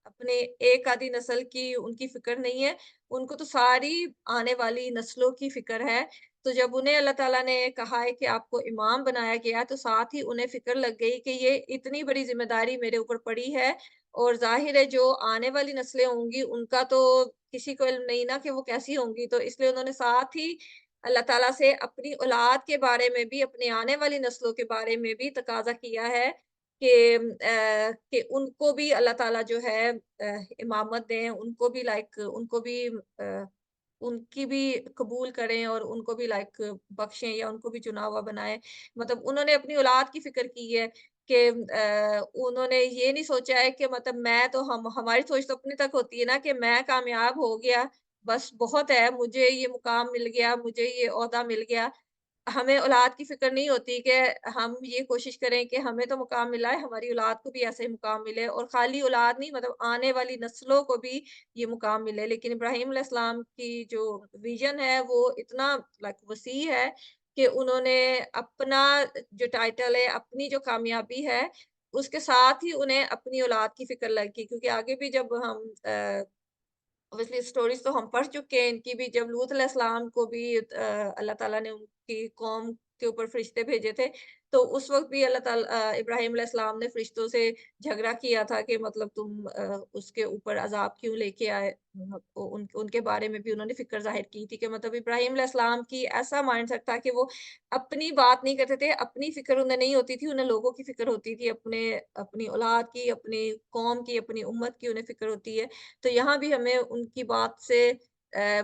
अपने एक आधी नस्ल की उनकी फ़िक्र नहीं है, उनको तो सारी आने वाली नस्लों की फ़िक्र है। तो जब उन्हें अल्लाह ताला ने कहा है कि आपको इमाम बनाया गया है, तो साथ ही उन्हें फ़िक्र लग गई कि ये इतनी बड़ी ज़िम्मेदारी मेरे ऊपर पड़ी है, और ज़ाहिर है जो आने वाली नस्लें होंगी, उनका तो किसी को इल्म नहीं ना कि वो कैसी होंगी। तो इसलिए उन्होंने साथ ही अल्लाह ताला से अपनी औलाद के बारे में भी, अपनी आने वाली नस्लों के बारे में भी तकाज़ा किया है कि उनको भी अल्लाह ताला जो है इमामत दें, उनको भी उनको भी उनकी भी कबूल करें और उनको भी बख्शें या उनको भी चुना हुआ बनाएँ। मतलब उन्होंने अपनी औलाद की फ़िक्र की है कि उन्होंने ये नहीं सोचा है कि मतलब मैं तो हम हमारी सोच तो अपने तक होती है ना कि मैं कामयाब हो गया, बस बहुत है, मुझे ये मुकाम मिल गया, मुझे ये ओहदा मिल गया। हमें औलाद की फ़िक्र नहीं होती कि हम ये कोशिश करें कि हमें तो मुकाम मिला है, हमारी औलाद को भी ऐसे ही मुकाम मिले, और खाली औलाद नहीं, मतलब आने वाली नस्लों को भी ये मुकाम मिले। लेकिन इब्राहीम अलैहिस्सलाम की जो विज़न है वो इतना वसीह है कि उन्होंने अपना जो टाइटल है, अपनी जो कामयाबी है, उसके साथ ही उन्हें अपनी औलाद की फ़िक्र लगी, क्योंकि आगे भी जब हम ऑब्वियसली स्टोरीज़ तो हम पढ़ चुके हैं इनकी भी, जब लूत अलैहिस्सलाम को भी अल्लाह ताला ने उनकी कौम के ऊपर फ़रिश्ते भेजे थे, तो उस वक़्त भी इब्राहीम अलैहिस्सलाम ने फ़रिश्तों से झगड़ा किया था कि मतलब तुम उसके ऊपर अज़ाब क्यों लेके आए? उनके बारे में भी उन्होंने फ़िक्र ज़ाहिर की थी कि मतलब इब्राहीम अलैहिस्सलाम की ऐसा माइंडसेट था कि वो अपनी बात नहीं करते थे, अपनी फ़िक्र उन्हें नहीं होती थी, उन्हें लोगों की फ़िक्र होती थी, अपनी औलाद की, अपनी कौम की, अपनी उम्मत की उन्हें फ़िक्र होती है। तो यहाँ भी हमें उनकी बात से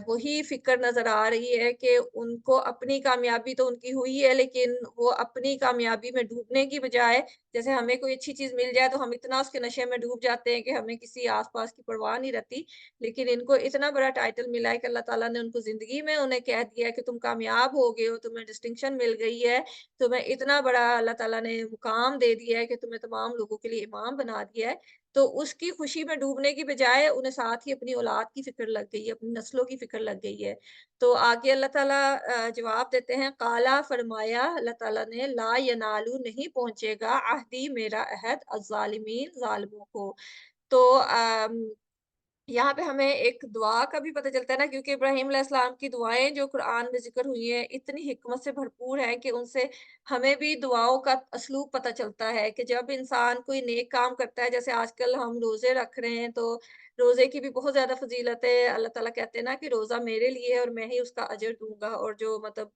वही फ़िक्र नज़र आ रही है कि उनको अपनी कामयाबी तो उनकी हुई है, लेकिन वो अपनी कामयाबी में डूबने की बजाय, जैसे हमें कोई अच्छी चीज़ मिल जाए तो हम इतना उसके नशे में डूब जाते हैं कि हमें किसी आस-पास की परवाह नहीं रहती। लेकिन इनको इतना बड़ा टाइटल मिला है कि अल्लाह ताला ने उनको ज़िंदगी में उन्हें कह दिया है कि तुम कामयाब हो गए हो, तुम्हें डिस्टिंक्शन मिल गई है, तुम्हें इतना बड़ा अल्लाह ताला ने मुकाम दे दिया है कि तुम्हें तमाम लोगों के लिए इमाम बना दिया है। तो उसकी खुशी में डूबने की बजाय उन्हें साथ ही अपनी औलाद की फ़िक्र लग गई है, अपनी नस्लों की फ़िक्र लग गई है। तो आगे अल्लाह ताला जवाब देते हैं, काला फरमाया अल्लाह ताला ने, ला यनालू नहीं पहुँचेगा अहदी मेरा अहद अज़्ज़ालिमीन ज़ालिमों को। तो यहाँ पे हमें एक दुआ का भी पता चलता है ना, क्योंकि इब्राहीम अलैहिस्सलाम की दुआएँ जो कुरान में ज़िक्र हुई हैं, इतनी हिकमत से भरपूर हैं कि उनसे हमें भी दुआओं का असलूब पता चलता है कि जब इंसान कोई नेक काम करता है, जैसे आजकल हम रोज़े रख रहे हैं, तो रोज़े की भी बहुत ज़्यादा फ़ज़ीलत है। अल्लाह ताला कहते हैं ना कि रोज़ा मेरे लिए है और मैं ही उसका अजर दूँगा, और जो मतलब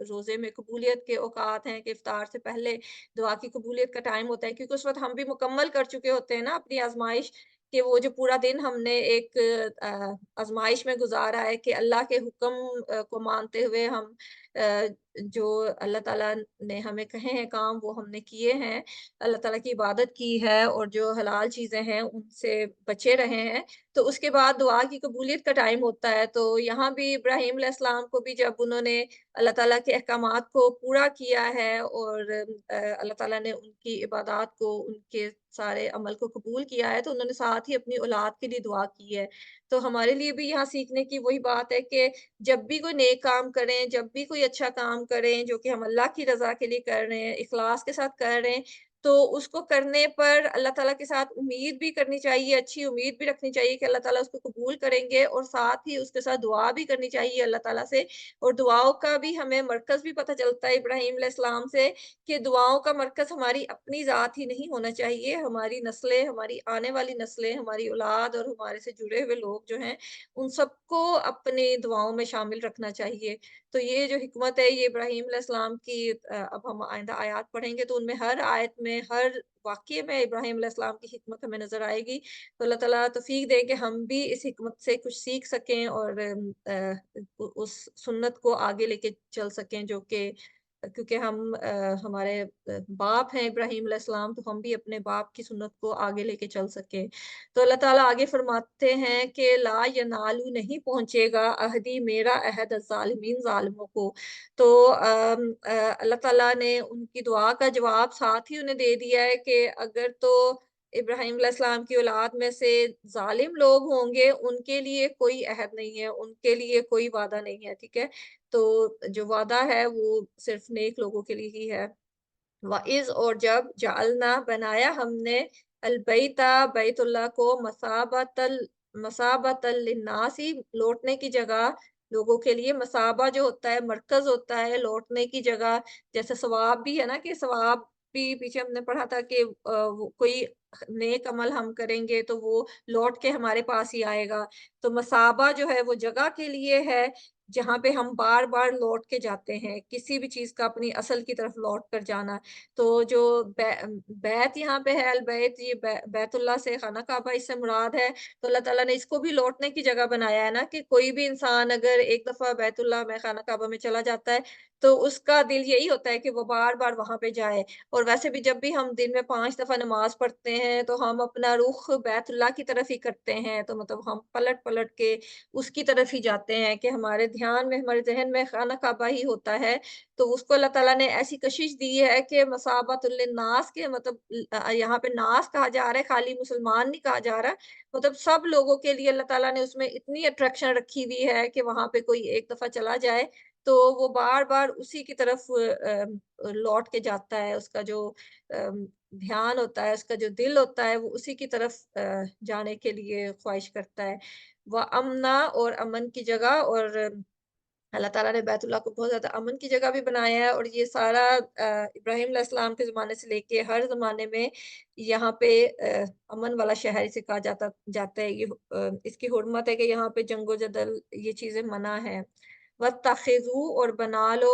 रोज़े में कबूलियत के औकात हैं कि इफ्तार से पहले दुआ की कबूलियत का टाइम होता है, क्योंकि उस वक़्त हम भी मुकम्मल कर चुके होते हैं ना अपनी आज़माइश, कि वो जो पूरा दिन हमने एक आज़माइश में गुज़ारा है कि अल्लाह के हुक्म को मानते हुए हम अ, जो अल्लाह ताला ने हमें कहे हैं काम वो हमने किए हैं, अल्लाह ताला की इबादत की है और जो हलाल चीज़ें हैं उनसे बचे रहे हैं, तो उसके बाद दुआ की कबूलियत का टाइम होता है। तो यहाँ भी इब्राहीम अलैहिस्सलाम को भी जब उन्होंने अल्लाह ताला के अहकामात को पूरा किया है और अल्लाह ताला ने उनकी इबादत को, उनके सारे अमल को कबूल किया है, तो उन्होंने साथ ही अपनी औलाद के लिए दुआ की है। तो हमारे लिए भी यहाँ सीखने की वही बात है कि जब भी कोई नेक काम करें, जब भी कोई अच्छा काम करें, जो कि हम अल्लाह की रज़ा के लिए कर रहे हैं, इख़लास के साथ कर रहे हैं, तो उसको करने पर अल्लाह ताला के साथ उम्मीद भी करनी चाहिए, अच्छी उम्मीद भी रखनी चाहिए कि अल्लाह ताला उसको कबूल करेंगे, और साथ ही उसके साथ दुआ भी करनी चाहिए अल्लाह ताला से। और दुआओं का भी हमें मरकज़ भी पता चलता है इब्राहीम अलैहिस्सलाम से, कि दुआओं का मरकज़ हमारी अपनी ज़ात ही नहीं होना चाहिए, हमारी नस्लें, हमारी आने वाली नस्लें, हमारी औलाद और हमारे से जुड़े हुए लोग जो हैं, उन सबको अपनी दुआओं में शामिल रखना चाहिए। तो ये जो हिकमत है, ये इब्राहीम अलैहिस्सलाम की अब हम आइंदा आयत पढ़ेंगे तो उनमें हर आयत में, हर वाक़ये में इब्राहीम अलैहिस्सलाम की हिकमत हमें नज़र आएगी। तो अल्लाह ताला तौफ़ीक दे कि हम भी इस हिकमत से कुछ सीख सकें और उस सुन्नत को आगे लेके चल सकें, जो कि क्योंकि हम हमारे बाप हैं इब्राहीम अलैहिस्सलाम, तो हम भी अपने बाप की सुन्नत को आगे लेके चल सकें। तो अल्लाह ताला आगे फरमाते हैं कि ला यनालु नहीं पहुँचेगा अहदी मेरा अहद अज़्ज़ालिमीन ज़ालिमों को। तो अल्लाह ताला ने उनकी दुआ का जवाब साथ ही उन्हें दे दिया है कि अगर तो इब्राहीम अलैहिस्सलाम की औलाद में से ज़ालिम लोग होंगे, उनके लिए कोई अहद नहीं है, उनके लिए कोई वादा नहीं है, ठीक है? तो जो वादा है वो सिर्फ़ नेक लोगों के लिए ही है। वाइज़ और जब जअलना बनाया हमने अलबैता बैतुल्लाह को मसाबतल लिन्नासी लौटने की जगह लोगों के लिए मसाबा जो होता है मरकज़ होता है लौटने की जगह जैसे सवाब भी है ना कि सवाब भी पीछे हमने पढ़ा था कि वो कोई नेक अमल हम करेंगे तो वो लौट के हमारे पास ही आएगा। तो मसाबा जो है वो जगह के लिए है जहाँ पे हम बार-बार लौट के जाते हैं, किसी भी चीज़ का अपनी असल की तरफ लौट कर जाना। तो जो बैत यहाँ पे है अल-बैत ये बैतुल्लाह से खाना काबा इससे मुराद है। तो अल्लाह ताला ने इसको भी लौटने की जगह बनाया है ना कि कोई भी इंसान अगर एक दफ़ा बैतुल्लाह में खाना काबा में चला जाता है, तो उसका दिल यही होता है कि वो बार-बार वहाँ पे जाए। और वैसे भी जब भी हम दिन में 5 दफ़ा नमाज़ पढ़ते हैं, तो हम अपना रुख बैतुल्लाह की तरफ ही करते हैं। तो मतलब हम पलट-पलट के उसकी तरफ ही जाते हैं कि हमारे ध्यान में, हमारे ज़हन में खाना काबा ही होता है। तो उसको अल्लाह ताला ने ऐसी कशिश दी है कि मसाबतुल लिन्नास के मतलब यहाँ पे नास कहा जा रहा है, खाली मुसलमान नहीं कहा जा रहा। मतलब सब लोगों के लिए अल्लाह ताला ने उसमें इतनी अट्रैक्शन रखी हुई है कि वहाँ पे कोई एक दफ़ा चला जाए, तो वो बार-बार उसी की तरफ लौट के जाता है। उसका जो ध्यान होता है, उसका जो दिल होता है, वो उसी की तरफ जाने के लिए ख़्वाहिश करता है। व अमना और अमन की जगह और अल्लाह ताला ने बैतुल्लाह को बहुत ज़्यादा अमन की जगह भी बनाया है और ये सारा इब्राहीम अलैहिस्सलाम के ज़माने से लेके हर ज़माने में यहाँ पे अमन वाला शहर इसे कहा जाता है। इसकी हुर्मत है कि यहाँ पे जंगो-जदल ये चीज़ें मना है। वत्तख़िज़ू और बना लो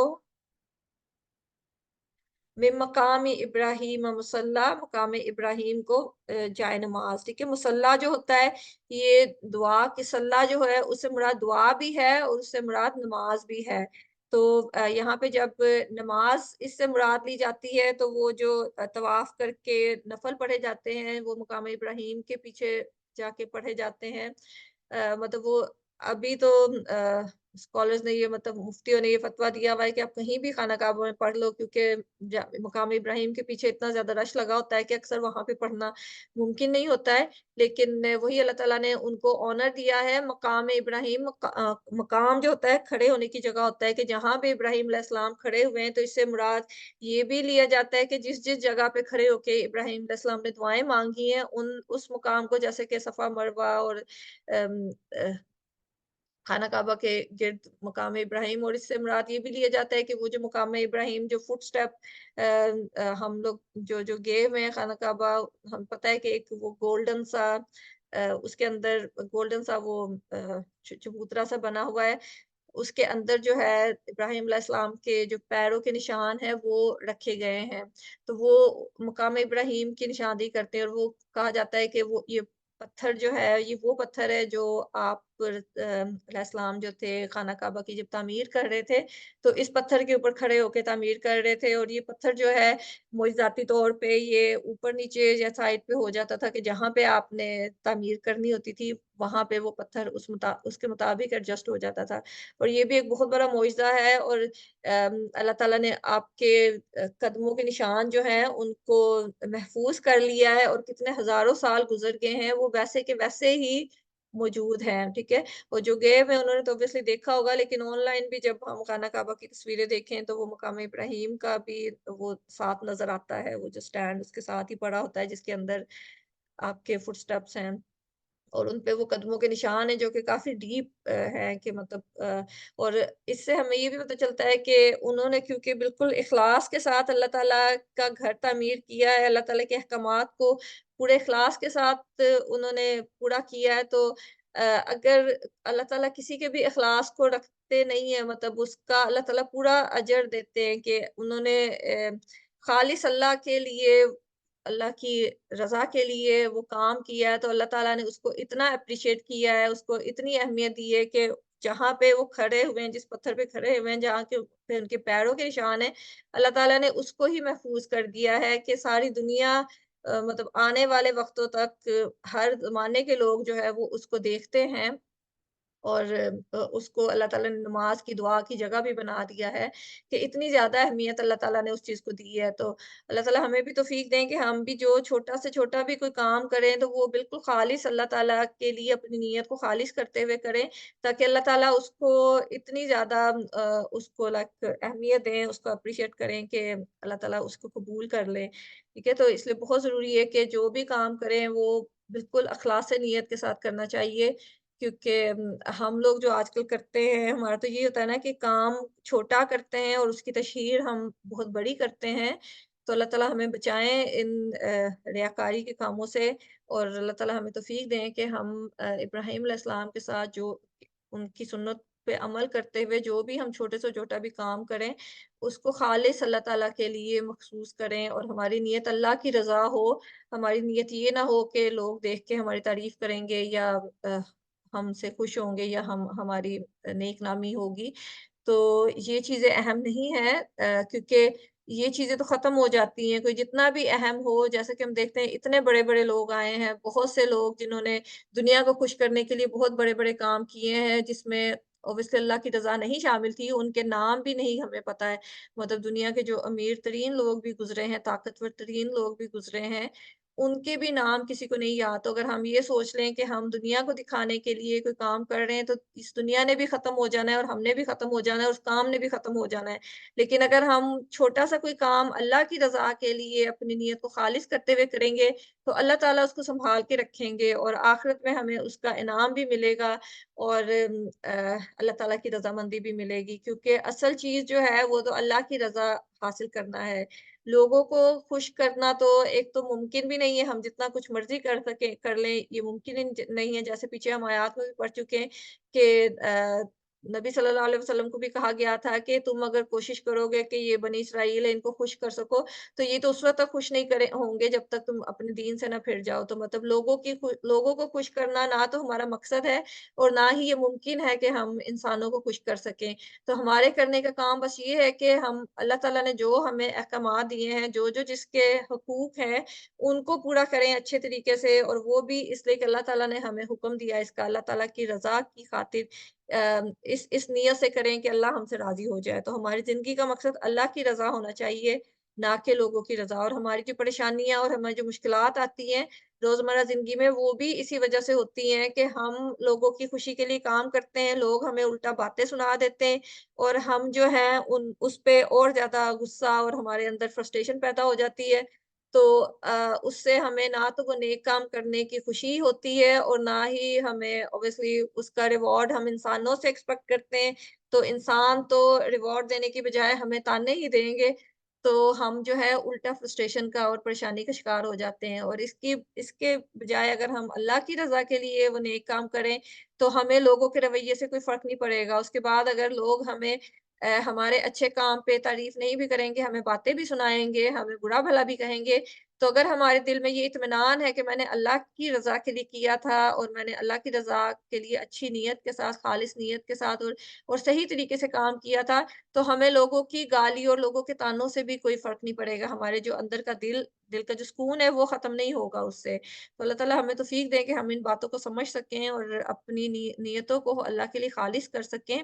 मिन मकाम इब्राहीम मुसल्ला मकाम इब्राहीम को जाए नमाज़, ठीक है? मुसल्ला जो होता है ये दुआ की सल्ला जो है उससे मुराद दुआ भी है और उससे मुराद नमाज़ भी है। तो यहाँ पे जब नमाज़ इससे मुराद ली जाती है तो वो जो तवाफ़ करके नफ़ल पढ़े जाते हैं वो मकाम इब्राहीम के पीछे जाके पढ़े जाते हैं। मतलब वो अभी तो स्कॉलर्स ने ये मतलब मुफ्तियों ने ये फ़तवा दिया हुआ है कि आप कहीं भी खाना काबा में पढ़ लो क्योंकि मकाम इब्राहीम के पीछे इतना ज़्यादा रश लगा होता है कि अक्सर वहाँ पे पढ़ना मुमकिन नहीं होता है। लेकिन वही अल्लाह ताला ने उनको ऑनर दिया है मकाम इब्राहीम मकाम जो होता है खड़े होने की जगह होता है कि जहाँ पे इब्राहीम अलैहिस्सलाम खड़े हुए हैं तो इससे मुराद ये भी लिया जाता है कि जिस-जिस जगह पे खड़े होके इब्राहीम अलैहिस्सलाम ने दुआएँ माँगी हैं उन उस मुकाम को जैसे कि सफ़ा मरवा और खाना काबा के गिर्द मकाम इब्राहीम और इससे मुराद ये भी लिया जाता है कि वो जो मकाम इब्राहीम जो फुटस्टेप हम लोग जो गए हुए हैं खाना काबा हम पता है कि एक वो गोल्डन सा उसके अंदर गोल्डन सा वो चबूतरा सा बना हुआ है उसके अंदर जो है इब्राहीम अलैहिस्सलाम के जो पैरों के निशान हैं वो रखे गए हैं। तो वो मकाम इब्राहीम की निशानदेही करते हैं और वो कहा जाता है कि वो ये पत्थर जो है ये वो पत्थर है जो आप अलैहिस्सलाम जो थे खाना काबा की जब तामीर कर रहे थे, तो इस पत्थर के ऊपर खड़े होके तामीर कर रहे थे और ये पत्थर जो है मोइज़ाती तौर पे ये ऊपर-नीचे या साइड पे हो जाता था कि जहाँ पे आपने तामीर करनी होती थी, वहाँ पे वो पत्थर उसके मुताबिक एडजस्ट हो जाता था। और ये भी एक बहुत बड़ा मोइज़ा है और अल्लाह ताला ने आपके कदमों के निशान जो हैं उनको महफ़ूज़ कर लिया है और कितने हज़ारों साल गुज़र गए हैं, वो वैसे के वैसे ही मौजूद हैं, ठीक है? और जो गए हुए हैं उन्होंने तो ऑब्वियसली देखा होगा लेकिन ऑनलाइन भी जब हम खाना काबा की तस्वीरें देखें तो वो मकाम इब्राहीम का भी वो साथ नज़र आता है, वो जो स्टैंड उसके साथ ही पड़ा होता है जिसके अंदर आपके फुटस्टेप्स हैं। और उन पे वो कदमों के निशान हैं जो कि काफ़ी डीप हैं कि मतलब और इससे हमें ये भी पता चलता है कि उन्होंने क्योंकि बिल्कुल इख़लास के साथ अल्लाह ताला का घर तामीर किया है, अल्लाह ताला के अहकामात को पूरे इख़लास के साथ उन्होंने पूरा किया है तो अगर अल्लाह ताला किसी के भी इख़लास को रखते नहीं है मतलब उसका अल्लाह ताला पूरा अजर देते हैं कि उन्होंने खालिस अल्लाह के लिए अल्लाह की रज़ा के लिए वो काम किया है, तो अल्लाह ताला ने उसको इतना एप्रिशिएट किया है, उसको इतनी अहमियत दी है कि जहाँ पे वो खड़े हुए हैं, जिस पत्थर पे खड़े हुए हैं, जहाँ के पे उनके पैरों के निशान हैं, अल्लाह ताला ने उसको ही महफ़ूज़ कर दिया है कि सारी दुनिया मतलब आने वाले वक़्तों तक हर ज़माने के लोग जो है वो उसको देखते हैं और उसको अल्लाह ताला ने नमाज़ की दुआ की जगह भी बना दिया है कि इतनी ज़्यादा अहमियत अल्लाह ताला ने उस चीज़ को दी है। तो अल्लाह ताला हमें भी तौफ़ीक दें कि हम भी जो छोटा से छोटा भी कोई काम करें तो वो बिल्कुल ख़ालिस अल्लाह ताला के लिए अपनी नीयत को ख़ालिस करते हुए करें, ताकि अल्लाह ताला उसको इतनी ज़्यादा उसको लाइक अहमियत दें, उसको एप्रिशिएट करें कि अल्लाह ताला उसको कबूल कर ले। ठीक है? तो इसलिए बहुत ज़रूरी है कि जो भी काम करें वो बिल्कुल अख़लास नीयत के साथ करना चाहिए। क्योंकि हम लोग जो आजकल करते हैं, हमारा तो ये होता है ना कि काम छोटा करते हैं और उसकी तशहीर हम बहुत बड़ी करते हैं। तो अल्लाह ताला हमें बचाएँ इन रियाकारी के कामों से और अल्लाह ताला हमें तौफ़ीक दें कि हम इब्राहीम अलैहिस्सलाम के साथ जो उनकी सुन्नत पे अमल करते हुए जो भी हम छोटे से छोटा भी काम करें, उसको खालिस अल्लाह ताला के लिए मख़सूस करें और हमारी नीयत अल्लाह की रज़ा हो। हमारी नीयत ये ना हो कि लोग देख के हमारी तारीफ़ करेंगे या अ, हमसे खुश होंगे या हमारी नेक नामी होगी। तो ये चीज़ें अहम नहीं हैं क्योंकि ये चीज़ें तो ख़त्म हो जाती हैं, कोई जितना भी अहम हो, जैसे कि हम देखते हैं इतने बड़े-बड़े लोग आए हैं, बहुत से लोग जिन्होंने दुनिया को खुश करने के लिए बहुत बड़े-बड़े काम किए हैं, जिसमें ऑब्वियसली अल्लाह की रज़ा नहीं शामिल थी, उनके नाम भी नहीं हमें पता है। मतलब दुनिया के जो अमीर-तरीन लोग भी गुज़रे हैं, ताकतवर-तरीन लोग भी गुज़रे हैं, उनके भी नाम किसी को नहीं याद। तो अगर हम ये सोच लें कि हम दुनिया को दिखाने के लिए कोई काम कर रहे हैं, तो इस दुनिया ने भी ख़त्म हो जाना है और हमने भी ख़त्म हो जाना है और उस काम ने भी ख़त्म हो जाना है। लेकिन अगर हम छोटा-सा कोई काम अल्लाह की रज़ा के लिए अपनी नीयत को ख़ालिस करते हुए करेंगे, तो अल्लाह ताला उसको सँभाल के रखेंगे और आख़िरत में हमें उसका इनाम भी मिलेगा और अल्लाह ताला की रज़ामंदी भी मिलेगी। क्योंकि असल चीज़ जो है, वो तो अल्लाह की रज़ा हासिल करना है। लोगों को खुश करना तो एक तो मुमकिन भी नहीं है, हम जितना कुछ मर्ज़ी कर लें, ये मुमकिन ही नहीं है। जैसे पीछे हम आयत में भी पढ़ चुके हैं कि नबी सल्लल्लाहु अलैहि वसल्लम को भी कहा गया था कि तुम अगर कोशिश करोगे कि ये बनी इस्राईल है, इनको खुश कर सको, तो ये तो उस वक़्त तक खुश नहीं करे होंगे जब तक तुम अपने दीन से ना फिर जाओ। तो मतलब लोगों को खुश करना ना तो हमारा मकसद है और ना ही ये मुमकिन है कि हम इंसानों को खुश कर सकें। तो हमारे करने का काम बस ये है कि हम अल्लाह ताला ने जो हमें अहकामात दिए हैं, जो-जो जिसके हकूक़ हैं, उनको पूरा करें अच्छे तरीके से और वो भी इसलिए कि अल्लाह ताला ने हमें हुक्म दिया है इसका, अल्लाह ताला की रज़ा की खातिर इस नियत से करें कि अल्लाह हमसे राज़ी हो जाए। तो हमारी ज़िंदगी का मकसद अल्लाह की रज़ा होना चाहिए, ना कि लोगों की रज़ा और हमारी जो परेशानियाँ और हमारी जो मुश्किलात आती हैं, रोज़मर्रा ज़िंदगी में वो भी इसी वज़ह से होती हैं कि हम लोगों की खुशी के लिए काम करते हैं, लोग हमें उल्टा बातें सुना देते हैं और हम जो हैं उन उस पे और ज़्यादा गुस्सा और हमारे अंदर फ्रस्ट्रेशन पैदा हो जाती है। तो उससे हमें ना तो वो नेक काम करने की खुशी होती है और ना ही हमें ऑब्वियसली उसका रिवॉर्ड हम इंसानों से एक्सपेक्ट करते हैं। तो इंसान तो रिवॉर्ड देने की बजाय हमें ताने ही देंगे। तो हम जो है उल्टा फ्रस्ट्रेशन का और परेशानी का शिकार हो जाते हैं और इसके बजाय अगर हम अल्लाह की रज़ा के लिए वो नेक काम करें, तो हमें लोगों के रवैये से कोई फ़र्क नहीं पड़ेगा। उसके बाद अगर लोग हमें हमारे अच्छे काम पे तारीफ़ नहीं भी करेंगे, हमें बातें भी सुनाएँगे, हमें बुरा-भला भी कहेंगे, तो अगर हमारे दिल में ये इत्मीनान है कि मैंने अल्लाह की रज़ा के लिए किया था और मैंने अल्लाह की रज़ा के लिए अच्छी नीयत के साथ, ख़ालिस नीयत के साथ और सही तरीके से काम किया था, तो हमें लोगों की गाली और लोगों के तानों से भी कोई फ़र्क नहीं पड़ेगा। हमारे जो अंदर का दिल का जो सुकून है, वो ख़त्म नहीं होगा उससे। तो अल्लाह ताला हमें तौफ़ीक दे कि हम इन बातों को समझ सकें और अपनी नियतों को अल्लाह के लिए ख़ालिस कर सकें।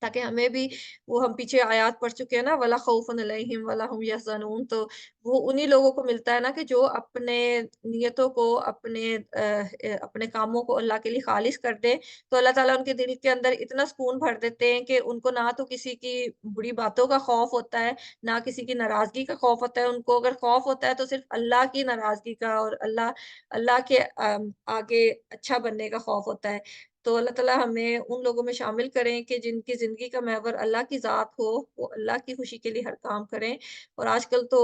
ताकि हमें भी वो हम पीछे आयत पढ़ चुके हैं ना वला खौफुन अलैहिम वला हुम यहज़नून तो वो उन्हीं लोगों को मिलता है ना कि जो अपने नियतों को अपने कामों को अल्लाह के लिए खालिस कर दें, तो अल्लाह ताला उनके दिल के अंदर इतना सुकून भर देते हैं कि उनको ना तो किसी की बुरी बातों का खौफ होता है, ना किसी की नाराज़गी का खौफ होता है। उनको अगर खौफ होता है तो सिर्फ़ अल्लाह की नाराज़गी का और अल्लाह अल्लाह के आगे अच्छा बनने का खौफ होता है। तो अल्लाह ताला हमें उन लोगों में शामिल करें कि जिनकी ज़िंदगी का महवर अल्लाह की ज़ात हो, वो अल्लाह की खुशी के लिए हर काम करें। और आजकल तो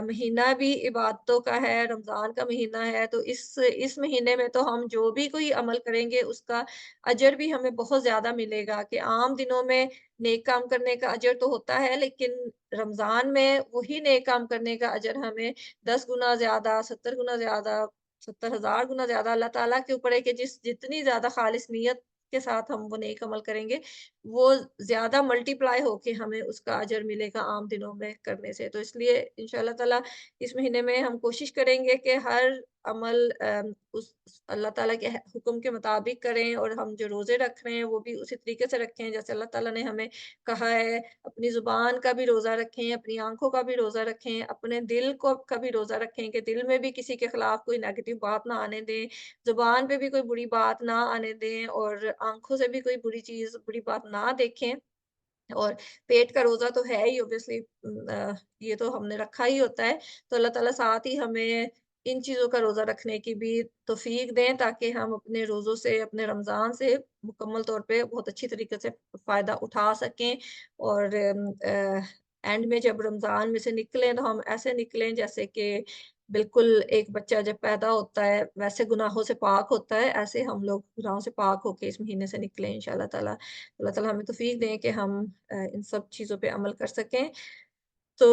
महीना भी इबादतों का है, रमज़ान का महीना है, तो इस महीने में तो हम जो भी कोई अमल करेंगे उसका अजर भी हमें बहुत ज़्यादा मिलेगा। कि आम दिनों में नेक काम करने का अजर तो होता है, लेकिन रमज़ान में वही नेक काम करने का अजर हमें 10 गुना ज़्यादा, 70 गुना ज़्यादा, 70,000 गुना ज़्यादा अल्लाह ताला के ऊपर है कि जितनी ज़्यादा खालिस नीयत के साथ हम वो नेक अमल करेंगे, वो ज़्यादा मल्टीप्लाई होके हमें उसका अजर मिलेगा आम दिनों में करने से। तो इसलिए इंशाअल्लाह ताला इस महीने में हम कोशिश करेंगे कि हर अमल उस अल्लाह ताला के हुक्म के मुताबिक करें, और हम जो रोज़े रख रहे हैं, वो भी उसी तरीके से रखें जैसे अल्लाह ताला ने हमें कहा है। अपनी ज़ुबान का भी रोज़ा रखें, अपनी आँखों का भी रोज़ा रखें, अपने दिल को का भी रोज़ा रखें कि दिल में भी किसी के खिलाफ कोई नेगेटिव बात ना आने दें, ज़ुबान पे भी कोई बुरी बात ना आने दें, और आँखों से भी कोई बुरी चीज़, बुरी बात ना देखें। और पेट का रोज़ा तो है ही ऑब्वियसली, ये तो हमने रखा ही होता है। तो अल्लाह ताला साथ ही हमें इन चीज़ों का रोज़ा रखने की भी तौफ़ीक दें, ताकि हम अपने रोज़ों से, अपने रमज़ान से मुकम्मल तौर पे बहुत अच्छी तरीके से फ़ायदा उठा सकें। और एंड में जब रमज़ान में से निकलें, तो हम ऐसे निकलें जैसे कि बिल्कुल एक बच्चा जब पैदा होता है, वैसे गुनाहों से पाक होता है, ऐसे हम लोग गुनाहों से पाक होके इस महीने से निकलें इंशाअल्लाह ताला। अल्लाह ताला हमें तौफ़ीक दें कि हम इन सब चीज़ों पे अमल कर सकें। तो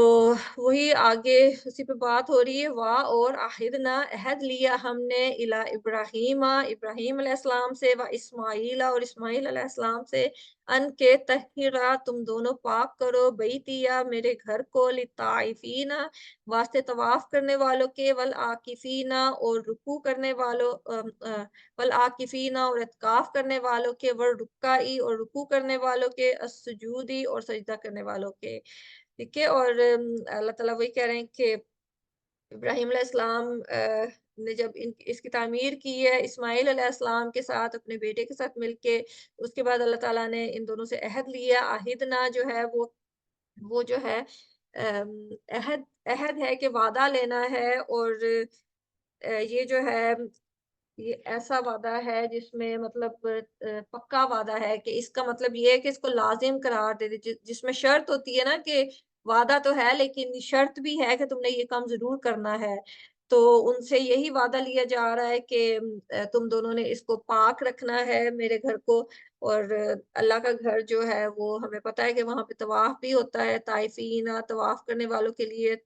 वही आगे उसी पे बात हो रही है, वाह और अहिदना अहद लिया हमने इला इब्राहीमा, इब्राहीम अलैहिस्सलाम से, व इस्माईला और इस्माईल अलैहिस्सलाम से, अन के तहिरा तुम दोनों पाक करो बैतिया मेरे घर को, लिताइफीना वास्ते तवाफ करने वालों के, वल आकिफीना और रुकू करने वालों वल आकिफीना और इत्काफ करने वालों के, वर रुक्काई और रुकू करने वालों के, अस्सुजूदी और सजदा करने वालों के। ठीक है। और अल्लाह ताला वही कह रहे हैं कि इब्राहीम अलैहिस्सलाम ने जब इसकी तामीर की है इस्माईल अलैहिस्सलाम के साथ, अपने बेटे के साथ मिलके, उसके बाद अल्लाह ताला ने इन दोनों से अहद लिया। अहिदना जो है वो जो है अहद अहद है कि वादा लेना है। और ये जो है, ये ऐसा वादा है जिसमें मतलब पक्का वादा है, कि इसका मतलब ये है कि इसको लाज़िम करार दे दे, जिसमें शर्त होती है ना कि वादा तो है लेकिन शर्त भी है कि तुमने ये काम ज़रूर करना है। तो उनसे यही वादा लिया जा रहा है कि तुम दोनों ने इसको पाक रखना है मेरे घर को। और अल्लाह का घर जो है वो हमें पता है कि वहाँ पे तवाफ भी होता है, ताइफीन तवाफ करने वालों के लिए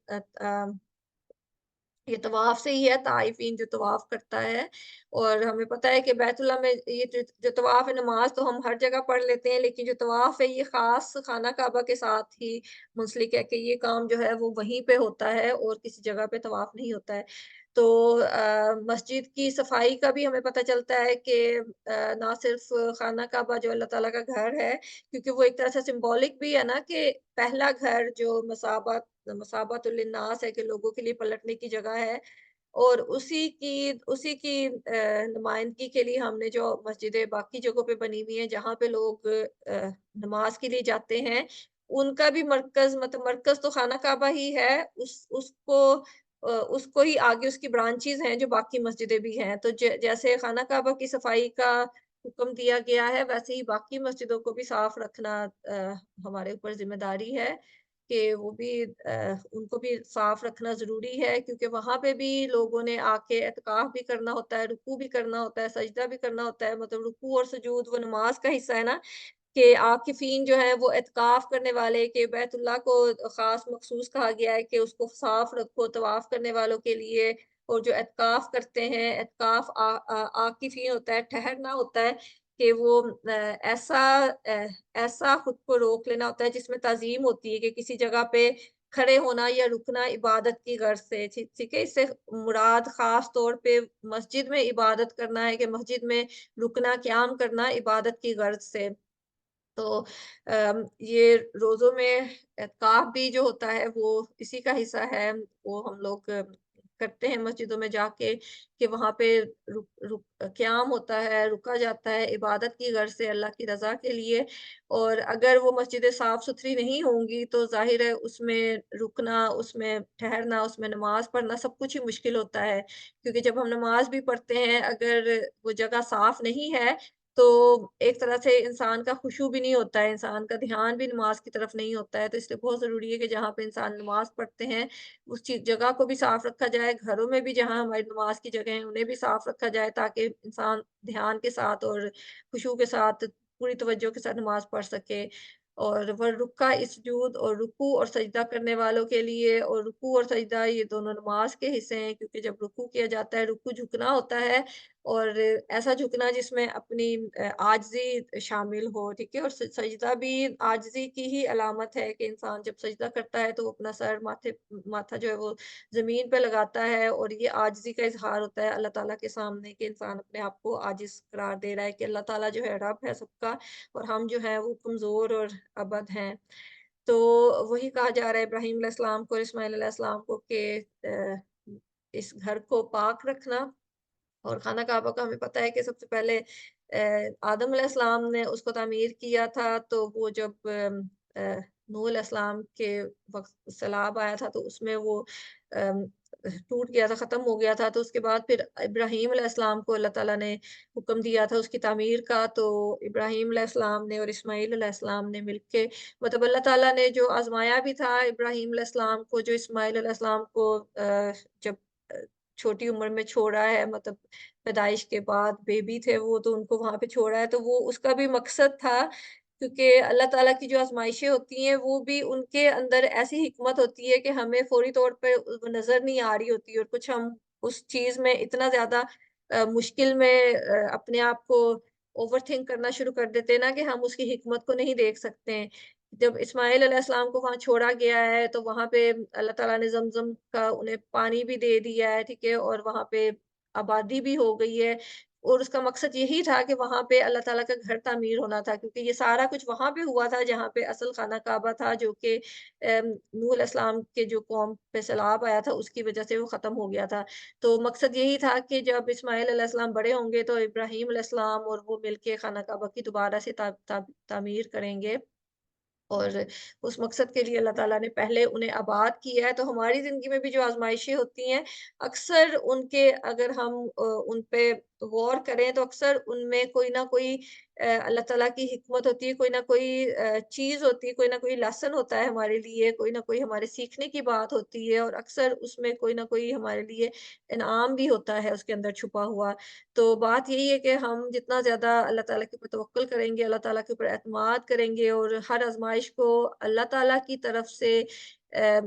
ये तवाफ़ से ही है, ताइफ़ीन जो तवाफ़ करता है। और हमें पता है कि बैतुल्लाह में ये जो तवाफ़ है, नमाज़ तो हम हर जगह पढ़ लेते हैं, लेकिन जो तवाफ़ है ये ख़ास खाना काबा के साथ ही मुंसलिक है, कि ये काम जो है वो वहीं पे होता है और किसी जगह पे तवाफ़ नहीं होता है। तो मस्जिद की सफ़ाई का भी हमें पता चलता है कि ना सिर्फ़ खाना काबा जो अल्लाह ताला का घर है, क्योंकि वो एक तरह से सिम्बॉलिक भी है ना, कि पहला घर जो मसाबतुल लिन्नास है, कि लोगों के लिए पलटने की जगह है। और उसी की नुमाइंदगी के लिए हमने जो मस्जिदें बाकी जगहों पे बनी हुई हैं, जहाँ पे लोग नमाज़ के लिए जाते हैं, उनका भी मरकज़, मतलब मरकज़ तो खाना काबा ही है। उसको ही आगे उसकी ब्रांचेज़ हैं जो बाकी मस्जिदें भी हैं। तो जैसे खाना काबा की सफाई का हुक्म दिया गया है, वैसे ही बाकी मस्जिदों को भी साफ रखना हमारे ऊपर ज़िम्मेदारी है, कि वो भी उनको भी साफ रखना ज़रूरी है, क्योंकि वहाँ पे भी लोगों ने आके एतकाफ़ भी करना होता है, रुकू भी करना होता है, सजदा भी करना होता है। मतलब रुकू और सुजूद वो नमाज़ का हिस्सा है ना, कि आकिफ़ीन जो हैं वो एतकाफ़ करने वाले, के बैतुल्लाह को ख़ास मख़सूस कहा गया है कि उसको साफ़ रखो तवाफ़ करने वालों के लिए। और जो एतकाफ़ करते हैं, एतकाफ़ आकिफ़ीन होता है, ठहरना होता है, कि वो ऐसा खुद को रोक लेना होता है जिसमें तज़ीम होती है, कि किसी जगह पे खड़े होना या रुकना इबादत की गर्ज़ से, ठीक है? इससे मुराद ख़ास तौर पे मस्जिद में इबादत करना है, कि मस्जिद में रुकना, क़याम करना इबादत की गर्ज़ से। तो ये रोज़ों में एतकाफ़ भी जो होता है वो इसी का हिस्सा है। वो हम लोग करते हैं मस्जिदों में जाके, कि वहाँ पे रुक रुक क़याम होता है, रुका जाता है इबादत की गर्ज़ से, अल्लाह की रज़ा के लिए। और अगर वो मस्जिदें साफ़-सुथरी नहीं होंगी, तो ज़ाहिर है उसमें रुकना, उसमें ठहरना, उसमें नमाज़ पढ़ना सब कुछ ही मुश्किल होता है। क्योंकि जब हम नमाज़ भी पढ़ते हैं, अगर वो जगह साफ़ नहीं है, تو ایک طرح سے انسان کا خشوع بھی نہیں ہوتا ہے، انسان کا دھیان بھی نماز کی طرف نہیں ہوتا ہے، تو اس لیے بہت ضروری ہے کہ جہاں پہ انسان نماز پڑھتے ہیں، اس چیز جگہ کو بھی صاف رکھا جائے، گھروں میں بھی جہاں ہماری نماز کی جگہ ہیں، انہیں بھی صاف رکھا جائے تاکہ انسان دھیان کے ساتھ اور خشوع کے ساتھ پوری توجہ کے ساتھ نماز پڑھ سکے۔ اور وَالرُّکَّعِ السُّجُود، اور رکوع اور سجدہ کرنے والوں کے لیے، اور رکوع اور سجدہ یہ دونوں نماز کے حصے ہیں، کیونکہ جب رکوع کیا جاتا ہے، رکوع جھکنا ہوتا ہے، اور ایسا جھکنا جس میں اپنی عاجزی شامل ہو، ٹھیک ہے؟ اور سجدہ بھی عاجزی کی ہی علامت ہے کہ انسان جب سجدہ کرتا ہے تو وہ اپنا سر ماتھا جو ہے وہ زمین پہ لگاتا ہے، اور یہ عاجزی کا اظہار ہوتا ہے اللہ تعالیٰ کے سامنے کہ انسان اپنے آپ کو عاجز قرار دے رہا ہے کہ اللہ تعالیٰ جو ہے رب ہے سب کا، اور ہم جو ہیں وہ کمزور اور عبد ہیں۔ تو وہی کہا جا رہا ہے ابراہیم علیہ السلام کو اور اسماعیل علیہ السلام کو کہ اس گھر کو پاک رکھنا، اور خانہ کعبہ کا ہمیں پتہ ہے کہ سب سے پہلے آدم علیہ السلام نے اس کو تعمیر کیا تھا، تو وہ جب نوح علیہ السلام کے وقت سیلاب آیا تھا تو اس میں وہ ام، ٹوٹ گیا تھا، ختم ہو گیا تھا، تو اس کے بعد پھر ابراہیم علیہ السلام کو اللہ تعالیٰ نے حکم دیا تھا اس کی تعمیر کا، تو ابراہیم علیہ السلام نے اور اسماعیل علیہ السلام نے مل کے، مطلب اللہ تعالیٰ نے جو آزمایا بھی تھا ابراہیم علیہ السلام کو، جو اسماعیل علیہ السلام کو جب آ، چھوٹی عمر میں چھوڑا ہے، مطلب پیدائش کے بعد بیبی تھے وہ، تو ان کو وہاں پہ چھوڑا ہے، تو وہ اس کا بھی مقصد تھا، کیونکہ اللہ تعالیٰ کی جو آزمائشیں ہوتی ہیں وہ بھی ان کے اندر ایسی حکمت ہوتی ہے کہ ہمیں فوری طور پہ وہ نظر نہیں آ رہی ہوتی، اور کچھ ہم اس چیز میں اتنا زیادہ مشکل میں اپنے آپ کو اوور تھنک کرنا شروع کر دیتے ہیں نا کہ ہم اس کی حکمت کو نہیں دیکھ سکتے ہیں۔ جب اسماعیل علیہ السلام کو وہاں چھوڑا گیا ہے تو وہاں پہ اللہ تعالیٰ نے زمزم کا انہیں پانی بھی دے دیا ہے، ٹھیک ہے؟ اور وہاں پہ آبادی بھی ہو گئی ہے، اور اس کا مقصد یہی تھا کہ وہاں پہ اللہ تعالیٰ کا گھر تعمیر ہونا تھا، کیونکہ یہ سارا کچھ وہاں پہ ہوا تھا جہاں پہ اصل خانہ کعبہ تھا، جو کہ نوح علیہ السلام کے جو قوم پہ سیلاب آیا تھا اس کی وجہ سے وہ ختم ہو گیا تھا۔ تو مقصد یہی تھا کہ جب اسماعیل علیہ السلام بڑے ہوں گے تو ابراہیم علیہ السلام اور وہ مل کے خانہ کعبہ کی دوبارہ سے تعمیر کریں گے، اور اس مقصد کے لیے اللہ تعالیٰ نے پہلے انہیں آباد کیا ہے۔ تو ہماری زندگی میں بھی جو آزمائشیں ہوتی ہیں، اکثر ان کے اگر ہم ان پہ غور کریں تو اکثر ان میں کوئی نہ کوئی اللہ تعالیٰ کی حکمت ہوتی ہے، کوئی نہ کوئی چیز ہوتی ہے، کوئی نہ کوئی لیسن ہوتا ہے ہمارے لیے، کوئی نہ کوئی ہمارے سیکھنے کی بات ہوتی ہے، اور اکثر اس میں کوئی نہ کوئی ہمارے لیے انعام بھی ہوتا ہے اس کے اندر چھپا ہوا۔ تو بات یہی ہے کہ ہم جتنا زیادہ اللہ تعالیٰ کے اوپر توکل کریں گے، اللہ تعالیٰ کے اوپر اعتماد کریں گے، اور ہر آزمائش کو اللہ تعالیٰ کی طرف سے آ،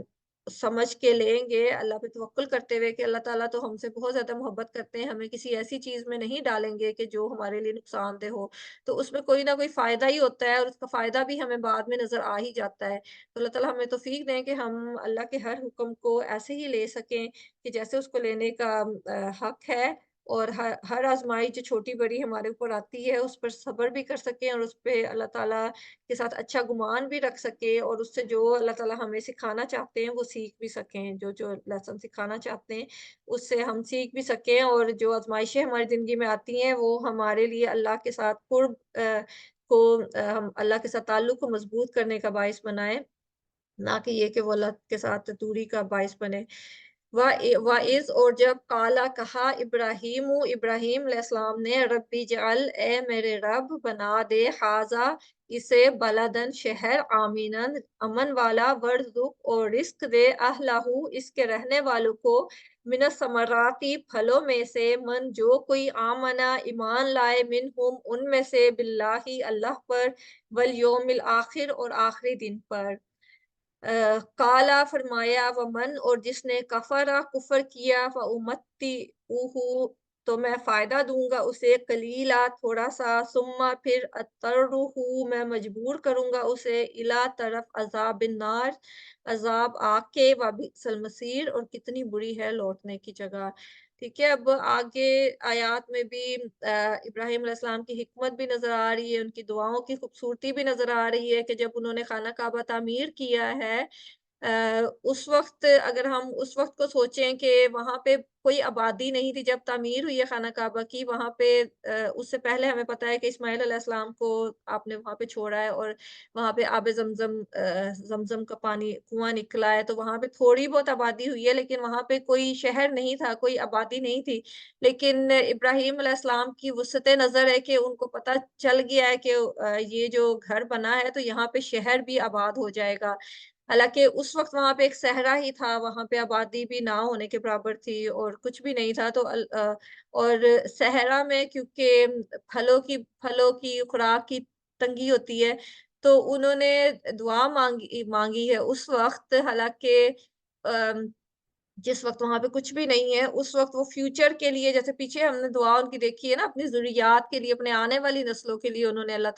سمجھ کے لیں گے، اللہ پہ توکل کرتے ہوئے کہ اللہ تعالیٰ تو ہم سے بہت زیادہ محبت کرتے ہیں، ہمیں کسی ایسی چیز میں نہیں ڈالیں گے کہ جو ہمارے لیے نقصان دہ ہو، تو اس میں کوئی نہ کوئی فائدہ ہی ہوتا ہے، اور اس کا فائدہ بھی ہمیں بعد میں نظر آ ہی جاتا ہے۔ تو اللہ تعالیٰ ہمیں توفیق دیں کہ ہم اللہ کے ہر حکم کو ایسے ہی لے سکیں کہ جیسے اس کو لینے کا حق ہے، اور ہر آزمائش جو چھوٹی-بڑی ہمارے اوپر آتی ہے، اس پر صبر بھی کر سکیں، اور اس پہ اللہ تعالیٰ کے ساتھ اچھا گمان بھی رکھ سکیں، اور اس سے جو اللہ تعالیٰ ہمیں سکھانا چاہتے ہیں وہ سیکھ بھی سکیں، جو لیسن سکھانا چاہتے ہیں اس سے ہم سیکھ بھی سکیں، اور جو آزمائشیں ہماری زندگی میں آتی ہیں وہ ہمارے لیے اللہ کے ساتھ قرب کو ہم اللہ کے ساتھ تعلق کو مضبوط کرنے کا باعث بنائیں، نہ کہ یہ کہ وہ اللہ کے ساتھ دوری کا باعث بنے۔ وَإِذْ، اور جب قالا کہا ابراہیم ابراہیم علیہ السلام نے، ربی جعل، اے میرے رب بنا دے، ھذا اسے، بلدن شہر، آمینن امن والا، ورزق اور رزق دے، اہلہ اس کے رہنے والوں کو، من الثمراتی پھلوں میں سے، من جو کوئی آمنا ایمان لائے، منہم ان میں سے، باللہ اللہ پر، والیوم الآخر اور آخری دن پر۔ قالا فرمایا، ومن اور جس نے، کفرا کفر کیا، فامتعہ تو میں فائدہ دوں گا اسے، قلیلا تھوڑا سا، ثم پھر اضطرہ میں مجبور کروں گا اسے، الی طرف عذاب النار عذاب آگ کے، وبئس المصیر اور کتنی بری ہے لوٹنے کی جگہ۔ ٹھیک ہے، اب آگے آیات میں بھی ابراہیم علیہ السلام کی حکمت بھی نظر آ رہی ہے، ان کی دعاؤں کی خوبصورتی بھی نظر آ رہی ہے کہ جب انہوں نے خانہ کعبہ تعمیر کیا ہے उस वक़्त अगर हम उस वक़्त को सोचें कि वहाँ पे कोई आबादी नहीं थी जब तामीर हुई है खाना काबा की, वहाँ पे उससे पहले हमें पता है कि इस्माइल अलैहिस्सलाम को आपने वहाँ पे छोड़ा है और वहाँ पे आब ज़मज़म ज़मज़म का पानी कुआँ निकला है, तो वहाँ पे थोड़ी बहुत आबादी हुई है, लेकिन वहाँ पे कोई शहर नहीं था, कोई आबादी नहीं थी। लेकिन इब्राहीम अलैहिस्सलाम की वुसअत नज़र है कि उनको पता चल गया है कि ये जो घर बना है, तो यहाँ पे शहर भी आबाद हो जाएगा। हालाँकि उस वक़्त वहाँ पे एक सहरा ही था, वहाँ पे आबादी भी ना होने के बराबर थी और कुछ भी नहीं था, तो और सहरा में क्योंकि फलों की खुराक की तंगी होती है, तो उन्होंने दुआ माँगी माँगी है उस वक़्त। हालाँकि अम जिस वक़्त वहाँ पे कुछ भी नहीं है, उस वक़्त वो फ्यूचर के लिए, जैसे पीछे हमने दुआ उनकी देखी है ना, अपनी ज़ुर्रियात के लिए, अपने आने वाली नस्लों के लिए उन्होंने अल्लाह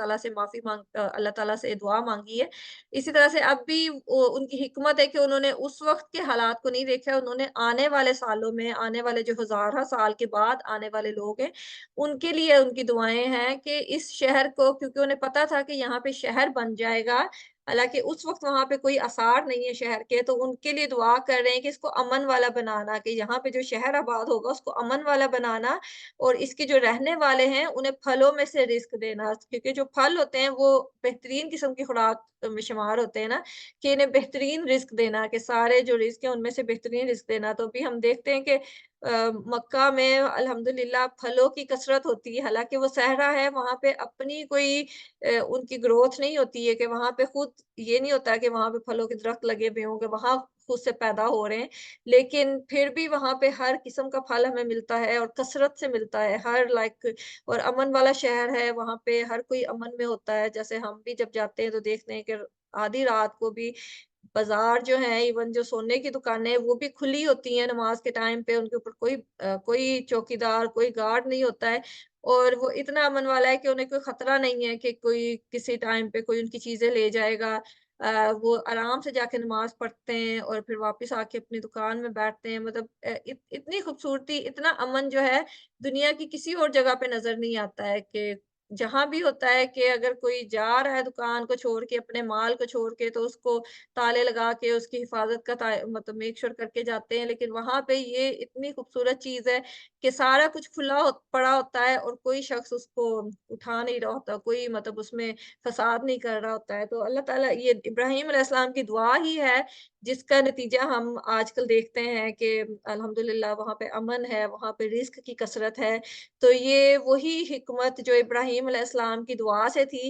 ताला से दुआ माँगी है। इसी तरह से अब भी वो उनकी हिकमत है कि उन्होंने उस वक़्त के हालात को नहीं देखा है, उन्होंने आने वाले सालों में, आने वाले जो हज़ारा साल के बाद आने वाले लोग हैं, उनके लिए उनकी दुआएँ हैं कि इस शहर को, क्योंकि उन्हें पता था कि यहाँ पे शहर बन जाएगा, हालाँकि उस वक़्त वहाँ पे कोई आसार नहीं है शहर के, तो उनके लिए दुआ कर रहे हैं कि इसको अमन वाला बनाना, कि यहाँ पे जो शहर आबाद होगा उसको अमन वाला बनाना और इसके जो रहने वाले हैं उन्हें फलों में से रिज़्क देना। क्योंकि जो फल होते हैं वो बेहतरीन किस्म की खुराक में शुमार होते हैं ना, कि इन्हें बेहतरीन रिज़्क देना, कि सारे जो रिज़्क है उनमें से बेहतरीन रिज़्क देना। तो अभी हम देखते हैं कि मक्का में अल्हम्दुलिल्लाह फलों की कसरत होती है, हालाँकि वो सहरा है, वहाँ पे अपनी कोई उनकी ग्रोथ नहीं होती है कि वहाँ पे खुद ये नहीं होता है कि वहाँ पे फलों के दरख्त लगे हुए होंगे, वहाँ खुद से पैदा हो रहे हैं। लेकिन फिर भी वहाँ पे हर किस्म का फल हमें मिलता है और कसरत से मिलता है, हर लाइक, और अमन वाला शहर है, वहाँ पे हर कोई अमन में होता है। जैसे हम भी जब जाते हैं तो देखते हैं कि आधी रात को भी बाज़ार जो हैं, इवन जो सोने की दुकानें, वो भी खुली होती हैं नमाज़ के टाइम पे, उनके ऊपर कोई चौकीदार, कोई गार्ड नहीं होता है और वो इतना अमन वाला है कि उन्हें कोई खतरा नहीं है कि कोई किसी टाइम पे कोई उनकी चीज़ें ले जाएगा। वो आराम से जाके नमाज़ पढ़ते हैं और फिर वापस आके अपनी दुकान में बैठते हैं। मतलब इतनी खूबसूरती, इतना अमन जो है, दुनिया की किसी और जगह पे नज़र नहीं आता है कि जहाँ भी होता है कि अगर कोई जा रहा है दुकान को छोड़ के, अपने माल को छोड़ के, तो उसको ताले लगा के उसकी हिफाज़त का मतलब मेक श्योर करके जाते हैं। लेकिन वहाँ पे ये इतनी खूबसूरत चीज़ है कि सारा कुछ खुला पड़ा होता है और कोई शख़्स उसको उठा नहीं रहा होता, कोई मतलब उसमें फ़साद नहीं कर रहा होता है। तो अल्लाह ताला, ये इब्राहीम अलैहिस्सलाम की दुआ ही है, जिसका नतीजा हम आजकल देखते हैं कि अल्हम्दुलिल्लाह वहाँ पे अमन है, वहाँ पे रिज़्क की कसरत है। तो ये वही हिकमत जो इब्राहीम अलैहिस्सलाम की दुआ से थी,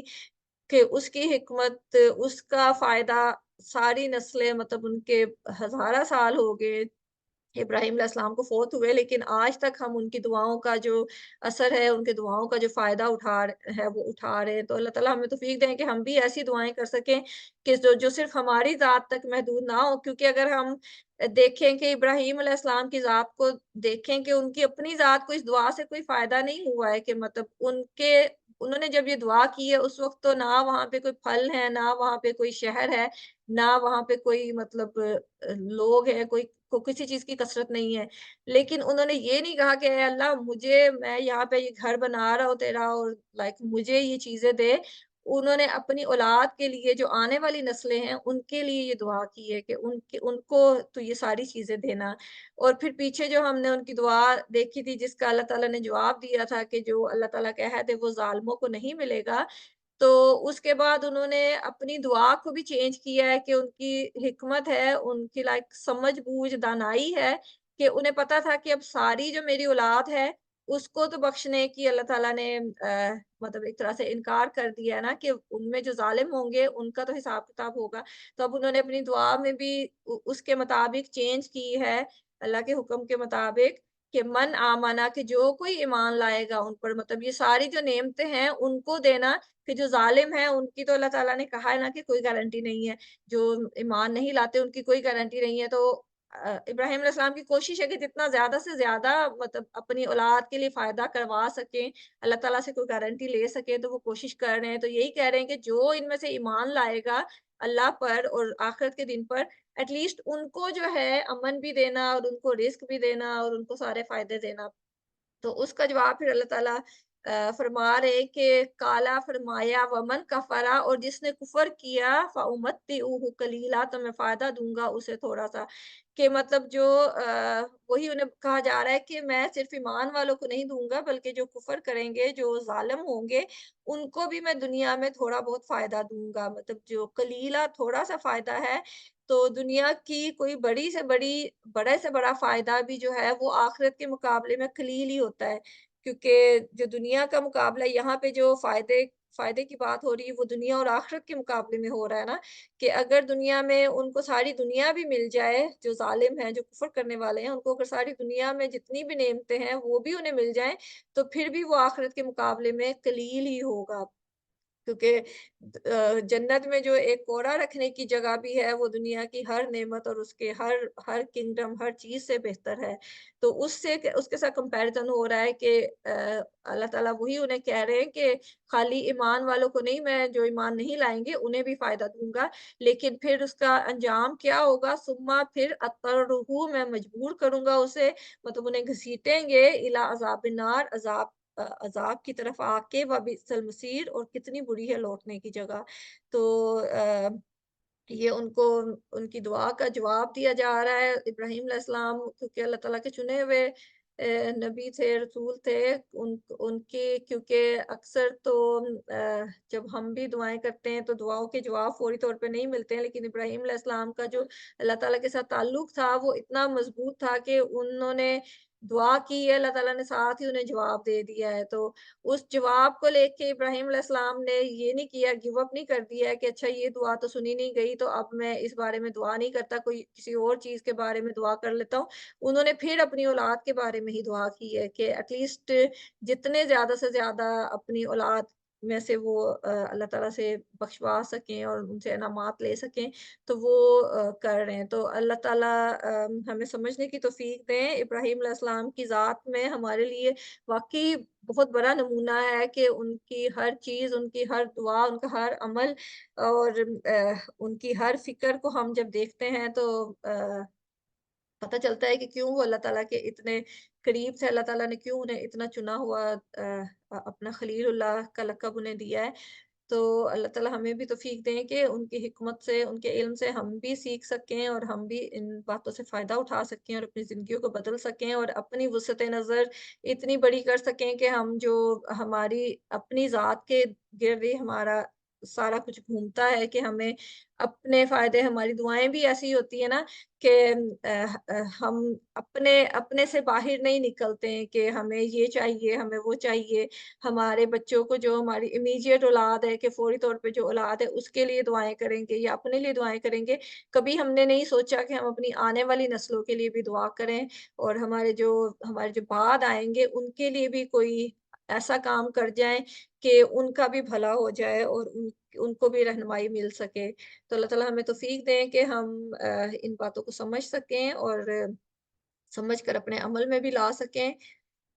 कि उसकी हिकमत, उसका फ़ायदा सारी नस्लें, मतलब उनके हज़ारा साल हो गए इब्राहीम अलैहिस्सलाम को फ़ौत हुए, लेकिन आज तक हम उनकी दुआओं का जो असर है, उनकी दुआओं का जो फ़ायदा वो उठा रहे हैं। तो अल्लाह ताला हमें तौफ़ीक दें कि हम भी ऐसी दुआएँ कर सकें कि जो जो सिर्फ़ हमारी ज़ात तक महदूद ना हो। क्योंकि अगर हम देखें कि इब्राहीम अलैहिस्सलाम की ज़ात को देखें कि उनकी अपनी ज़ात को इस दुआ से कोई फ़ायदा नहीं हुआ है, कि मतलब उन्होंने जब ये दुआ की है उस वक़्त तो ना वहाँ पे कोई फल है, ना वहाँ पे कोई शहर है, ना वहाँ पे कोई मतलब लोग हैं, कोई को किसी चीज़ की कसरत नहीं है। लेकिन उन्होंने ये नहीं कहा कि ऐ अल्लाह, मैं यहाँ पे ये घर बना रहा हूँ तेरा और लाइक मुझे ये चीज़ें दे। उन्होंने अपनी औलाद के लिए, जो आने वाली नस्लें हैं, उनके लिए ये दुआ की है कि उनको तो ये सारी चीज़ें देना। और फिर पीछे जो हमने उनकी दुआ देखी थी, जिसका अल्लाह ताला ने जवाब दिया था कि जो अल्लाह ताला का अहद है वो ज़ालिमों को नहीं मिलेगा। तो उसके बाद उन्होंने अपनी दुआ को भी चेंज किया है कि उनकी हिकमत है, उनकी लाइक समझ-बूझ, दानाई है कि उन्हें पता था कि अब सारी जो मेरी औलाद है, उसको तो बख्शने की अल्लाह ताला ने मतलब एक तरह से इनकार कर दिया है ना, कि उनमें जो ज़ालिम होंगे, उनका तो हिसाब-किताब होगा। तो अब उन्होंने अपनी दुआ में भी उसके मुताबिक चेंज की है, अल्लाह के हुक्म के मुताबिक, कि मन आमना, कि जो कोई ईमान लाएगा उन पर, मतलब ये सारी जो नेमतें हैं, उनको देना, कि जो ज़ालिम हैं, उनकी तो अल्लाह ताला ने कहा है ना कि कोई गारंटी नहीं है। जो ईमान नहीं लाते, उनकी कोई गारंटी नहीं है। तो इब्राहीम अलैहिस्सलाम की कोशिश है कि जितना ज़्यादा से ज़्यादा मतलब अपनी औलाद के लिए फ़ायदा करवा सकें, अल्लाह ताला से कोई गारंटी ले सकें, तो वो कोशिश कर रहे हैं। तो यही कह रहे हैं कि जो इनमें से ईमान लाएगा अल्लाह पर और आखिरत के दिन पर, एट लीस्ट उनको जो है अमन भी देना और उनको रिज़्क भी देना और उनको सारे फ़ायदे देना। तो उसका जवाब फिर अल्लाह ताला फरमा रहे हैं कि काला फरमाया वमन कफ़रा, और जिसने कुफ़र किया फ़उमत्तिउहु कलीला, तो मैं फ़ायदा दूँगा उसे थोड़ा-सा। कि मतलब जो वही उन्हें कहा जा रहा है कि मैं सिर्फ़ ईमान वालों को नहीं दूँगा, बल्कि जो कुफ़र करेंगे, जो ज़ालिम होंगे, उनको भी मैं दुनिया में थोड़ा बहुत फ़ायदा दूँगा। मतलब जो कलीला थोड़ा-सा फ़ायदा है, तो दुनिया की कोई बड़े से बड़ा फ़ायदा भी जो है, वो आख़िरत के मुकाबले में कलील ही होता है। क्योंकि जो दुनिया का मुकाबला यहाँ पे जो फ़ायदे की बात हो रही है, वो दुनिया और आख़िरत के मुकाबले में हो रहा है ना, कि अगर दुनिया में उनको सारी दुनिया भी मिल जाए, जो ज़ालिम हैं, जो कुफ़र करने वाले हैं, उनको अगर सारी दुनिया में जितनी भी नेमतें हैं, वो भी उन्हें मिल जाएँ, तो फिर भी वो आख़िरत के मुकाबले में कलील ही होगा। क्योंकि जन्नत में जो एक कोड़ा रखने की जगह भी है, वो दुनिया की हर नेमत और उसके हर हर किंगडम, हर चीज़ से बेहतर है। तो उसके साथ कंपैरिज़न हो रहा है कि अल्लाह ताला वही उन्हें कह रहे हैं कि खाली ईमान वालों को नहीं, मैं जो ईमान नहीं लाएँगे, उन्हें भी फ़ायदा दूँगा। लेकिन फिर उसका अंजाम क्या होगा? सुम्मा फिर अत्तरुहु, मैं मजबूर करूँगा उसे, मतलब उन्हें घसीटेंगे इला अज़ाबिन नार, अज़ाब की तरफ आके, व बिअसल मसीर, और कितनी बुरी है लौटने की जगह। तो ये उनको उनकी दुआ का जवाब दिया जा रहा है। इब्राहीम अलैहिस्सलाम क्योंकि अल्लाह ताला के चुने हुए नबी थे, रसूल थे, उनकी क्योंकि अक्सर तो जब हम भी दुआएँ करते हैं, तो दुआओं के जवाब फ़ौरी तौर पे नहीं मिलते हैं, लेकिन इब्राहीम अलैहिस्सलाम का जो अल्लाह ताला के साथ ताल्लुक था, वो इतना मज़बूत था कि उन्होंने दुआ की है, अल्लाह ताला ने साथ ही उन्हें जवाब दे दिया है। तो उस जवाब को लेके इब्राहीम अलैहिस्सलाम ने ये नहीं किया, गिव अप नहीं कर दिया है कि अच्छा ये दुआ तो सुनी नहीं गई, तो अब मैं इस बारे में दुआ नहीं करता, कोई किसी और चीज़ के बारे में दुआ कर लेता हूँ। उन्होंने फिर अपनी औलाद के बारे में ही दुआ की है कि एटलीस्ट जितने ज़्यादा से ज़्यादा अपनी औलाद में से वो अल्लाह ताला से बख्शवा सकें और उनसे इनामात ले सकें, तो वो कर रहे हैं। तो अल्लाह ताला हमें समझने की तौफ़ीक दें। इब्राहीम अलैहिस्सलाम की ज़ात में हमारे लिए वाक़ई बहुत बड़ा नमूना है कि उनकी हर चीज़, उनकी हर दुआ, उनका हर अमल और उनकी हर फ़िक्र को हम जब देखते हैं, तो पता चलता है कि क्यों वो अल्लाह ताला के इतने करीब थे, अल्लाह ताला ने क्यों उन्हें इतना चुना हुआ अपना खलीलुल्लाह का लक़ब उन्हें दिया है। तो अल्लाह ताला हमें भी तौफ़ीक दें कि उनकी हिकमत से, उनके इल्म से हम भी सीख सकें और हम भी इन बातों से फ़ायदा उठा सकें और अपनी ज़िंदगियों को बदल सकें और अपनी वुसअत नज़र इतनी बड़ी कर सकें कि हम जो हमारी अपनी ज़ात के गिर्द ही हमारा सारा कुछ घूमता है, कि हमें अपने फ़ायदे, हमारी दुआएँ भी ऐसी होती है ना कि हम अपने अपने से बाहर नहीं निकलते हैं कि हमें ये चाहिए, हमें वो चाहिए। हमारे बच्चों को, जो हमारी इमीडिएट औलाद है, कि फ़ौरी तौर पे जो औलाद है, उसके लिए दुआएँ करेंगे या अपने लिए दुआएँ करेंगे। कभी हमने नहीं सोचा कि हम अपनी आने वाली नस्लों के लिए भी दुआ करें और हमारे जो बाद आएँगे, उनके लिए भी कोई ऐसा काम कर जाएँ कि उनका भी भला हो जाए और उनको भी रहनुमाई मिल सके। तो अल्लाह ताला हमें तौफ़ीक दें कि हम इन बातों को समझ सकें और समझ कर अपने अमल में भी ला सकें।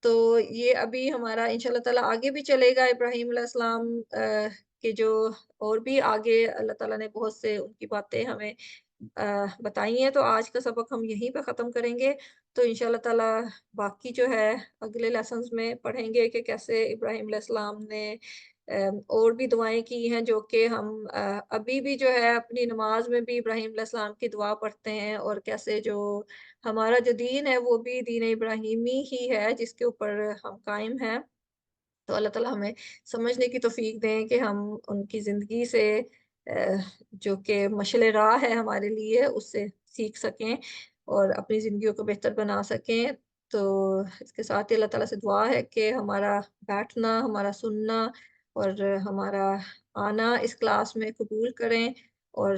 तो ये अभी हमारा इंशाअल्लाह ताला आगे भी चलेगा। इब्राहीम अलैहिस्सलाम के जो और भी आगे अल्लाह ताला ने बहुत से उनकी बातें हमें बताई हैं, तो आज का सबक हम यहीं पे ख़त्म करेंगे। तो इंशाअल्लाह ताला बाकी जो है अगले लेसन्स में पढ़ेंगे कि कैसे इब्राहीम अलैहिस्सलाम ने और भी दुआएँ की हैं, जो कि हम अभी भी जो है अपनी नमाज़ में भी इब्राहीम अलैहिस्सलाम की दुआ पढ़ते हैं, और कैसे जो हमारा जो दीन है, वो भी दीन इब्राहीमी ही है, जिसके ऊपर हम कायम हैं। तो अल्लाह ताला हमें समझने की तौफ़ीक दें कि हम उनकी ज़िंदगी से जो कि मशाल राह है हमारे लिए, उससे सीख सकें और अपनी ज़िंदगियों को बेहतर बना सकें। तो इसके साथ ही अल्लाह ताला से दुआ है कि हमारा बैठना, हमारा सुनना और हमारा आना इस क्लास में कबूल करें, और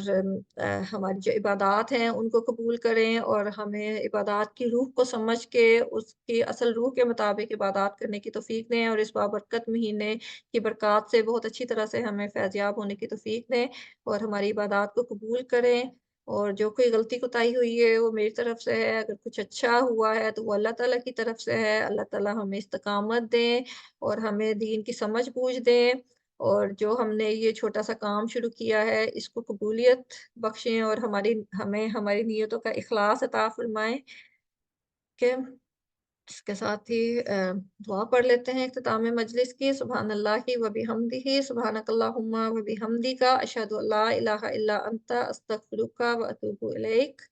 हमारी जो इबादात हैं, उनको कबूल करें, और हमें इबादात की रूह को समझ के उसकी असल रूह के मुताबिक इबादात करने की तौफ़ीक दें, और इस बाबरकत महीने की बरक़ात से बहुत अच्छी तरह से हमें फ़ैज़याब होने की तौफ़ीक दें, और हमारी इबादात को कबूल करें। और जो कोई गलती कोताही हुई है, वो मेरी तरफ से है, अगर कुछ अच्छा हुआ है, तो वो अल्लाह ताला की तरफ से है। अल्लाह ताला हमें इस्तिक़ामत दें और हमें दीन की समझ-बूझ दें, और जो हमने ये छोटा-सा काम शुरू किया है, इसको कबूलियत बख्शें, और हमें हमारी नियतों का इख़लास अता फ़रमाएँ। कि इसके साथ ही दुआ पढ़ लेते हैं इख्तिताम मजलिस की। सुब्हानल्लाहि व बिहम्दिही, सुब्हानकल्लाहुम्मा व बिहम्दिका, अशहदु अल्ला इलाहा इल्ला अंता, अस्तगफिरुका व अतूबु इलैक।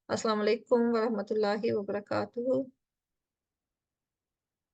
अस्सलामु अलैकुम व रहमतुल्लाहि व बरकातुहू।